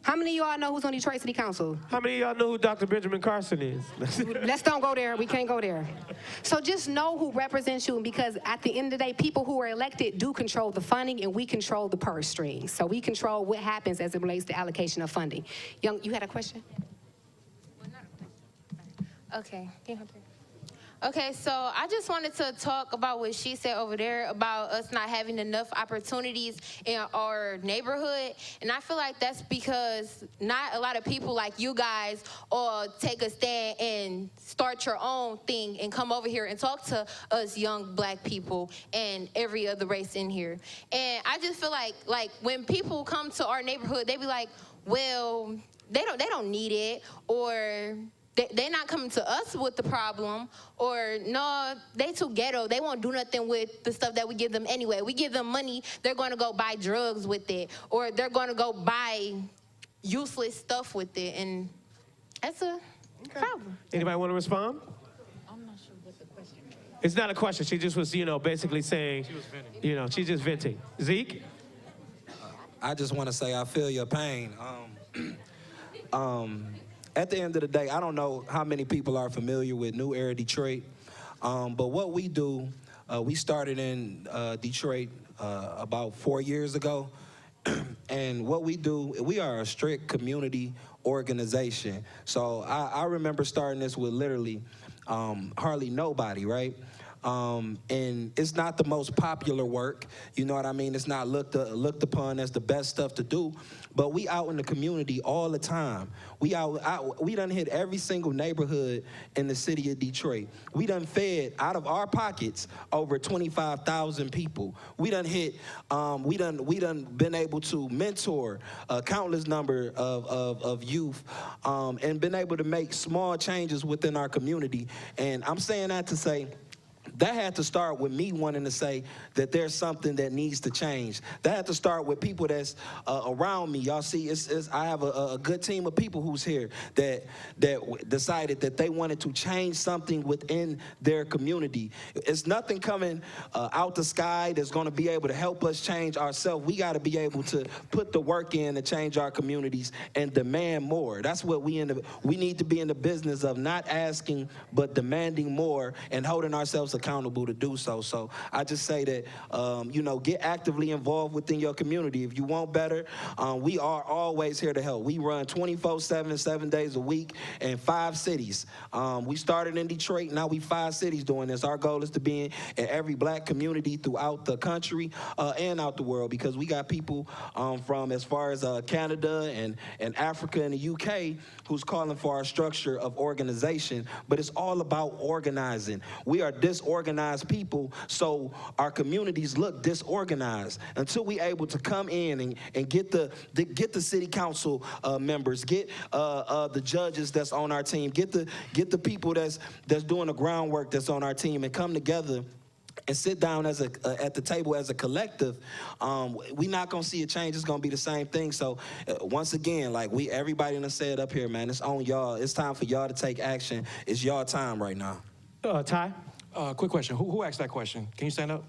How many of you all know who's on Detroit City Council? How many of y'all know who Dr. Benjamin Carson is? Let's don't go there. We can't go there. So just know who represents you, because at the end of the day, people who are elected do control the funding, and we control the purse strings. So we control what happens as it relates to allocation of funding. Young, you had a question? Okay, so I just wanted to talk about what she said over there about us not having enough opportunities in our neighborhood. And I feel like that's because not a lot of people like you guys all take a stand and start your own thing and come over here and talk to us young black people and every other race in here. And I just feel like when people come to our neighborhood, they be like, well, they don't need it, or they're not coming to us with the problem, or no, they too ghetto. They won't do nothing with the stuff that we give them anyway. We give them money, they're going to go buy drugs with it, or they're going to go buy useless stuff with it, and that's a problem. Anybody want to respond? I'm not sure what the question is. It's not a question. She just was, basically saying, she's just venting. Zeke? I just want to say I feel your pain. At the end of the day, I don't know how many people are familiar with New Era Detroit, but what we do, we started in Detroit about 4 years ago, and what we do, we are a strict community organization. So I remember starting this with literally hardly nobody, right? And it's not the most popular work, you know what I mean? It's not looked upon as the best stuff to do, but we out in the community all the time. We done hit every single neighborhood in the city of Detroit. We done fed out of our pockets over 25,000 people. We done hit, we done been able to mentor a countless number of youth and been able to make small changes within our community. And I'm saying that to say, that had to start with me wanting to say that there's something that needs to change. That had to start with people that's around me. Y'all see, I have a good team of people who's here that decided that they wanted to change something within their community. It's nothing coming out the sky that's going to be able to help us change ourselves. We got to be able to put the work in to change our communities and demand more. That's what we need to be in the business of, not asking but demanding more and holding ourselves accountable to do so. So I just say that, get actively involved within your community. If you want better, we are always here to help. We run 24/7, 7 days a week in 5 cities. We started in Detroit, now we 5 cities doing this. Our goal is to be in every black community throughout the country and out the world, because we got people from as far as Canada and Africa and the UK who's calling for our structure of organization, but it's all about organizing. We are disorganized people, so our communities look disorganized. Until we able to come in and get the city council members, get the judges that's on our team, get the people that's doing the groundwork that's on our team, and come together and sit down at the table as a collective, we're not gonna see a change. It's gonna be the same thing. So once again, like everybody done said up here, man, it's on y'all. It's time for y'all to take action. It's y'all time right now. Ty? Quick question. Who asked that question? Can you stand up?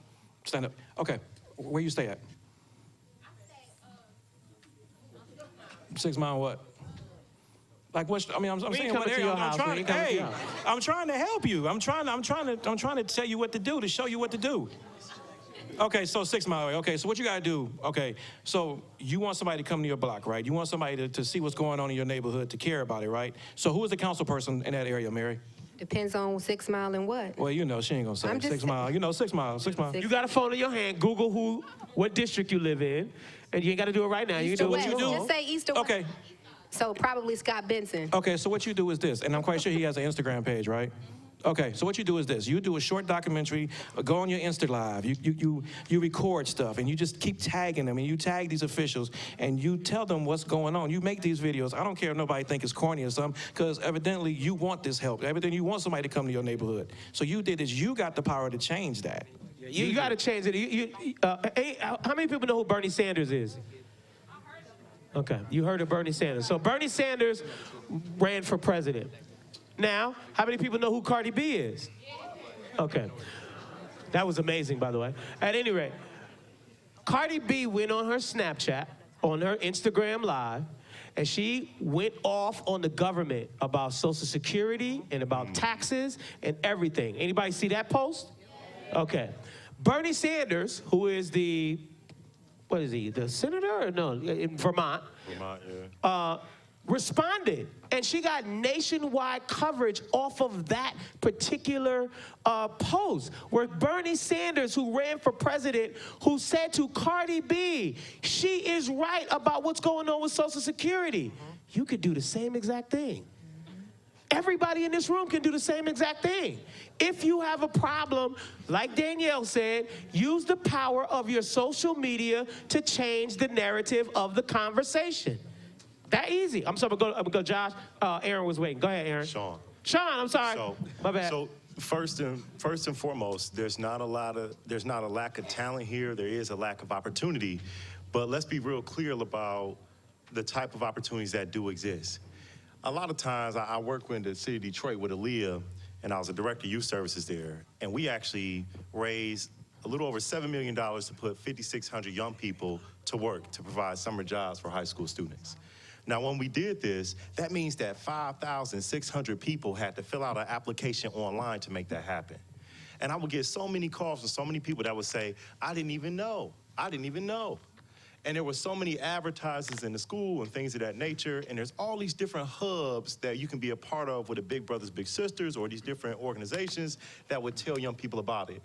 Stand up. Okay. Where you stay at? 6 Mile what? Like what's? I mean, I'm saying what area. I'm trying to. Hey, I'm trying to help you. I'm trying to tell you what to do, to show you what to do. Okay, so 6 Mile away. Okay, so what you gotta do? Okay, so you want somebody to come to your block, right? You want somebody to see what's going on in your neighborhood, to care about it, right? So who is the council person in that area, Mary? Depends on 6 Mile and what. Well, she ain't gonna say 6 Mile. 6 Mile, 6 Mile. You got a phone in your hand. Google what district you live in, and you ain't got to do it right now. You can do what you do. Just say east or west. Okay. So probably Scott Benson. Okay, so what you do is this, and I'm quite sure he has an Instagram page, right? Okay, so what you do is this. You do a short documentary, go on your Insta Live, you record stuff, and you just keep tagging them, and you tag these officials, and you tell them what's going on. You make these videos. I don't care if nobody think it's corny or something, because evidently you want this help. Evidently you want somebody to come to your neighborhood. So you did this. You got the power to change that. You got to change it. How many people know who Bernie Sanders is? Okay, you heard of Bernie Sanders. So Bernie Sanders ran for president. Now, how many people know who Cardi B is? Okay. That was amazing, by the way. At any rate, Cardi B went on her Snapchat, on her Instagram Live, and she went off on the government about Social Security and about taxes and everything. Anybody see that post? Okay. Bernie Sanders, who is the senator or no, in Vermont? Vermont, yeah. Responded, and she got nationwide coverage off of that particular post, where Bernie Sanders, who ran for president, who said to Cardi B, she is right about what's going on with Social Security. You could do the same exact thing. Everybody in this room can do the same exact thing. If you have a problem, like Danielle said, use the power of your social media to change the narrative of the conversation. That easy. I'm sorry, I'm gonna go Josh. Aaron was waiting. Go ahead, Aaron. Sean, I'm sorry. My bad. So first and foremost, there's not a lack of talent here. There is a lack of opportunity. But let's be real clear about the type of opportunities that do exist. A lot of times, I work in the city of Detroit with Aaliyah, and I was a director of youth services there, and we actually raised a little over $7 million to put 5,600 young people to work to provide summer jobs for high school students. Now, when we did this, that means that 5,600 people had to fill out an application online to make that happen. And I would get so many calls from so many people that would say, I didn't even know. And there were so many advertisers in the school and things of that nature, and there's all these different hubs that you can be a part of with the Big Brothers Big Sisters or these different organizations that would tell young people about it.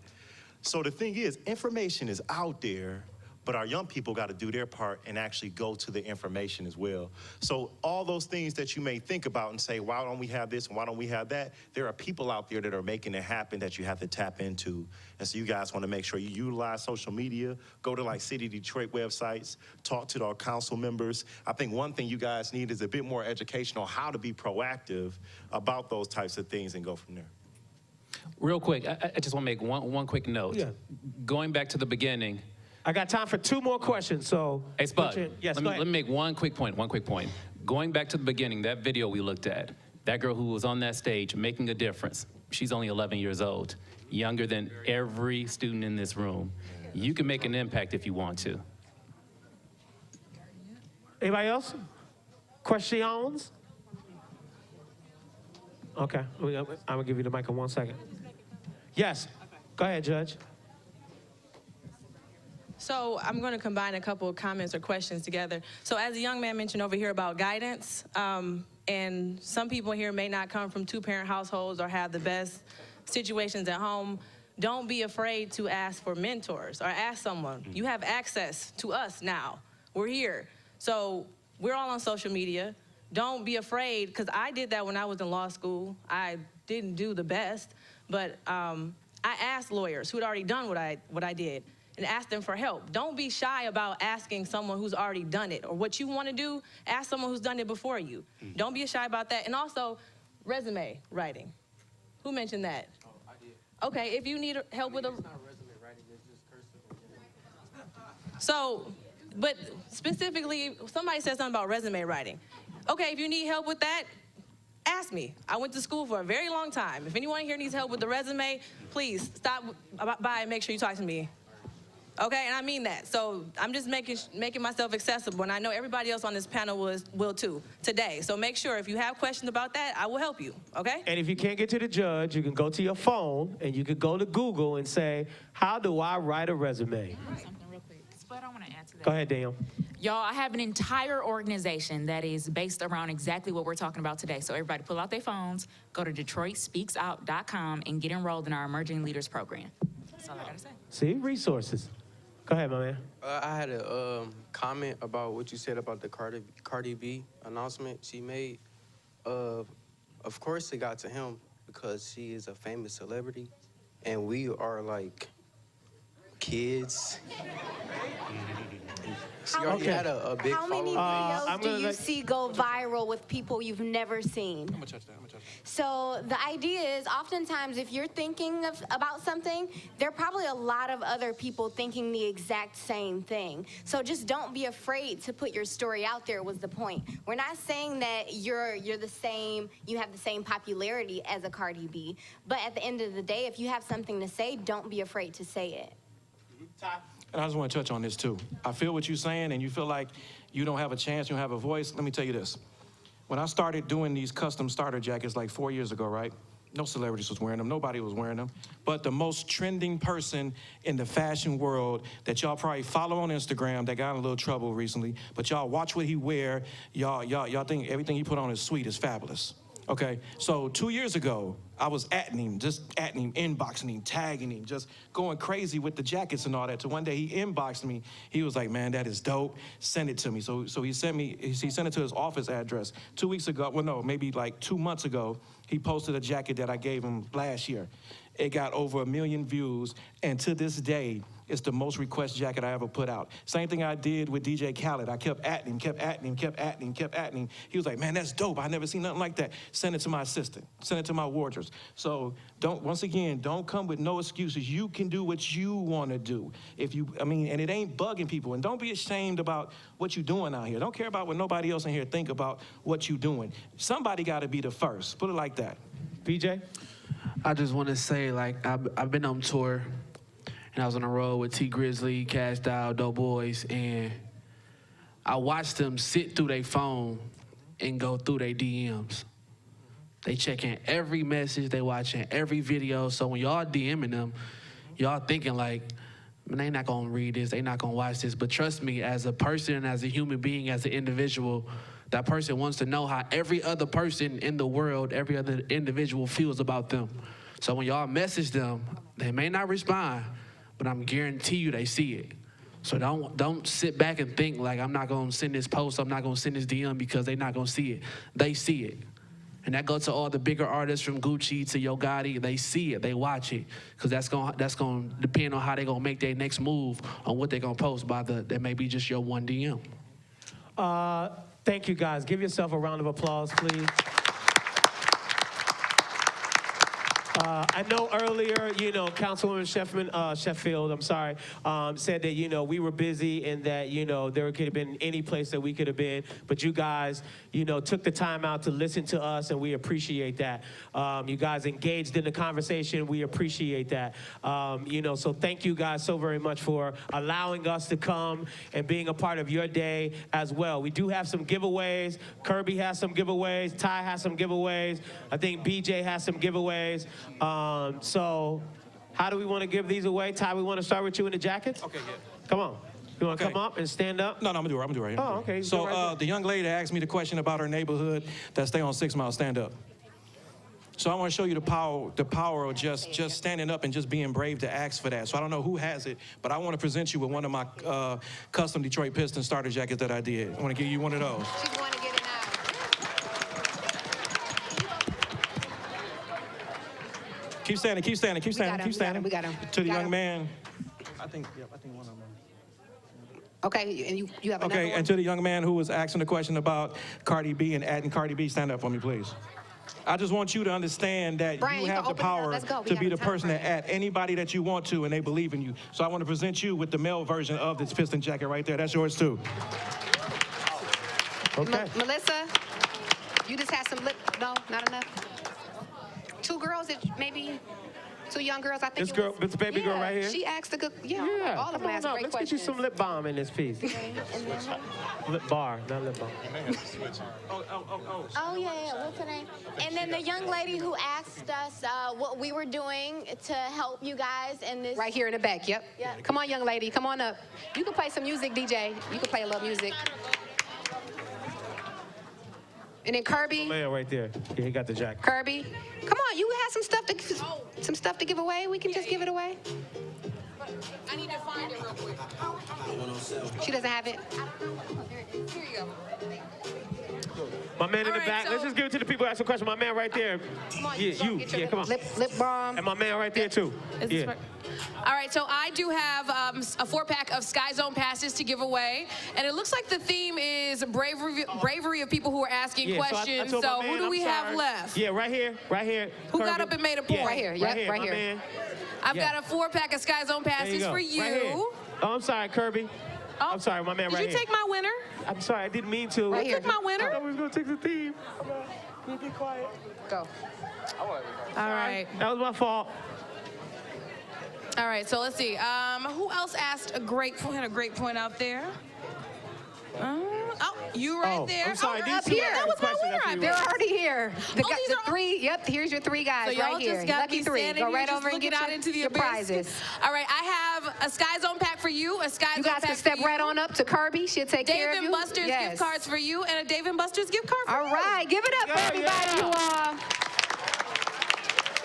So the thing is, information is out there, but our young people got to do their part and actually go to the information as well. So all those things that you may think about and say, why don't we have this and why don't we have that? There are people out there that are making it happen that you have to tap into. And so you guys want to make sure you utilize social media, go to like City Detroit websites, talk to our council members. I think one thing you guys need is a bit more education on how to be proactive about those types of things and go from there. Real quick, I just want to make one quick note. Yeah. Going back to the beginning. I got time for 2 more questions, so. Hey, Spud, yes, let me make one quick point. Going back to the beginning, that video we looked at, that girl who was on that stage making a difference, she's only 11 years old, younger than every student in this room. You can make an impact if you want to. Anybody else? Questions? Okay, I'm gonna give you the mic in 1 second. Yes, go ahead, Judge. So I'm going to combine a couple of comments or questions together. So as a young man mentioned over here about guidance, and some people here may not come from 2-parent households or have the best situations at home, don't be afraid to ask for mentors or ask someone. You have access to us now. We're here. So we're all on social media. Don't be afraid, because I did that when I was in law school. I didn't do the best, but I asked lawyers who had already done what I did, and ask them for help. Don't be shy about asking someone who's already done it, or what you want to do, ask someone who's done it before you. Don't be shy about that. And also, resume writing. Who mentioned that? Oh, I did. Okay, if you need help with a... It's not resume writing, it's just cursive. So, but specifically, somebody said something about resume writing. Okay, if you need help with that, ask me. I went to school for a very long time. If anyone here needs help with the resume, please stop by and make sure you talk to me. Okay, and I mean that. So I'm just making myself accessible, and I know everybody else on this panel will too today. So make sure if you have questions about that, I will help you, okay? And if you can't get to the judge, you can go to your phone and you can go to Google and say, how do I write a resume? Something real quick. Spud, I want to add to that. Go ahead, Daniel. Y'all, I have an entire organization that is based around exactly what we're talking about today. So everybody pull out their phones, go to DetroitSpeaksOut.com and get enrolled in our Emerging Leaders Program. That's all I got to say. See, resources. Go ahead, my man. I had a comment about what you said about the Cardi B announcement she made. Of course it got to him because she is a famous celebrity, and we are like kids. She already had a big How many following. videos do you see go viral with people you've never seen? I'm gonna touch that. So the idea is oftentimes if you're thinking about something, there are probably a lot of other people thinking the exact same thing. So just don't be afraid to put your story out there was the point. We're not saying that you're the same, you have the same popularity as a Cardi B, but at the end of the day, if you have something to say, don't be afraid to say it. And I just want to touch on this too. I feel what you're saying, and you feel like you don't have a chance, you don't have a voice. Let me tell you this. When I started doing these custom starter jackets like 4 years ago, right? No celebrities was wearing them, nobody was wearing them. But the most trending person in the fashion world that y'all probably follow on Instagram that got in a little trouble recently, but y'all watch what he wear, y'all think everything he put on is sweet, is fabulous. Okay, so 2 years ago, I was atting him, inboxing him, tagging him, just going crazy with the jackets and all that. So one day he inboxed me. He was like, man, that is dope. Send it to me. So he sent it to his office address. 2 weeks ago, well, no, maybe like 2 months ago, he posted a jacket that I gave him last year. It got over 1 million views, and to this day, It's the most requested jacket I ever put out. Same thing I did with DJ Khaled. I kept at him. He was like, man, that's dope. I never seen nothing like that. Send it to my assistant. Send it to my wardrobes. So once again, don't come with no excuses. You can do what you want to do. And it ain't bugging people. And don't be ashamed about what you're doing out here. Don't care about what nobody else in here think about what you're doing. Somebody got to be the first. Put it like that. BJ? I just want to say, like, I've been on tour, and I was on the road with T Grizzly, Cash Doll, Dope Boys, and I watched them sit through their phone and go through their DMs. They checking every message, they watching every video. So when y'all DMing them, y'all thinking like, man, they not gonna read this, they not gonna watch this. But trust me, as a person, as a human being, as an individual, that person wants to know how every other person in the world, every other individual feels about them. So when y'all message them, they may not respond, but I'm guarantee you they see it. So don't sit back and think like, I'm not gonna send this post, I'm not gonna send this DM because they not gonna see it. They see it. And that goes to all the bigger artists from Gucci to Yo Gotti. They see it, they watch it, because that's gonna depend on how they gonna make their next move on what they gonna post by that may be just your one DM. Thank you, guys. Give yourself a round of applause, please. I know earlier, Councilwoman Sheffield, said that, we were busy and that, there could have been any place that we could have been, but you guys, took the time out to listen to us, and we appreciate that. You guys engaged in the conversation. We appreciate that. So thank you guys so very much for allowing us to come and being a part of your day as well. We do have some giveaways. Kirby has some giveaways. Ty has some giveaways. I think BJ has some giveaways. So how do we want to give these away? Ty, we want to start with you in the jackets? Okay, yeah. Come on. You want to come up and stand up? No, I'm going to do it right here. Oh, okay. So the young lady asked me the question about her neighborhood that stay on 6 Mile. Stand up. So I want to show you the power of just standing up and just being brave to ask for that. So I don't know who has it, but I want to present you with one of my custom Detroit Pistons starter jackets that I did. I want to give you one of those. She's going to get it now. Keep standing. We got him. To the young man. I think one of them. Okay, and you have another Okay, one? and to the young man who was asking the question about Cardi B and adding Cardi B, stand up for me, please. I just want you to understand that Brian, you you have the can open it up. power Let's go. We to got be a the time person frame. to add anybody that you want to, and they believe in you. So I want to present you with the male version of this piston jacket right there. That's yours too. Okay. Melissa, you just had some no, not enough. Two girls that maybe... Two young girls, I think. This baby girl right here? She asked a good, all of them asked great Let's questions. get you some lip balm in this piece. Lip bar, not lip balm. Oh, yeah, what's her name? And then the young lady who asked us what we were doing to help you guys in this. Right here in the back, yep. Yep. Come on, young lady, come on up. You can play some music, DJ. You can play a little music. And then Kirby. Leo right there. Yeah, he got the jacket. Kirby, come on, you have some stuff to give away. We can just give it away. I need to find it real quick. She doesn't have it. Here you go. My man in the right, back. so- Let's just give it to the people who ask a question. My man right there. Come on, Yeah, you go get your come on. lip balm. And my man right there too. Is this right? All right, so I do have a 4-pack of Sky Zone passes to give away, and it looks like the theme is bravery of people who are asking Yeah, questions. told my So man, who do I'm we have sorry. left? Yeah, right here. Who got Kirby. up and made a point? Yeah, Right here, yep, right my here. Man. I've Yeah. got a 4-pack of Sky Zone There passes go. for you. Right here. Oh, I'm sorry, Kirby. Oh, I'm sorry, my man Did right you here. take my winner? I'm sorry, I didn't mean to. Right You here. took my winner? I thought we was going to take the theme. Can you be quiet? Go. All right. That was my fault. All right, so let's see. Who else asked a great point out there? You right there. I'm sorry. Oh, These up two here. are That was my questions winner. that I you They're bet. already here. these are all- Three. Yep, here's your three guys So y'all right here. just got Lucky me three. standing Go here right just over and looking get out into the your abyss. prizes. All right, I have a Sky Zone pack for you, a Sky You Zone guys pack can step for you. right on up to Kirby. She'll take care of Dave you. and Buster's Yes. gift cards for you, and a Dave and Buster's gift card for All you. right, give it up for everybody, you all.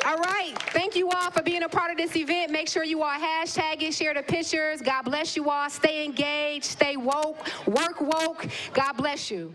All right, thank you all for being a part of this event. Make sure you all hashtag it, share the pictures. God bless you all. Stay engaged, stay woke, work woke. God bless you.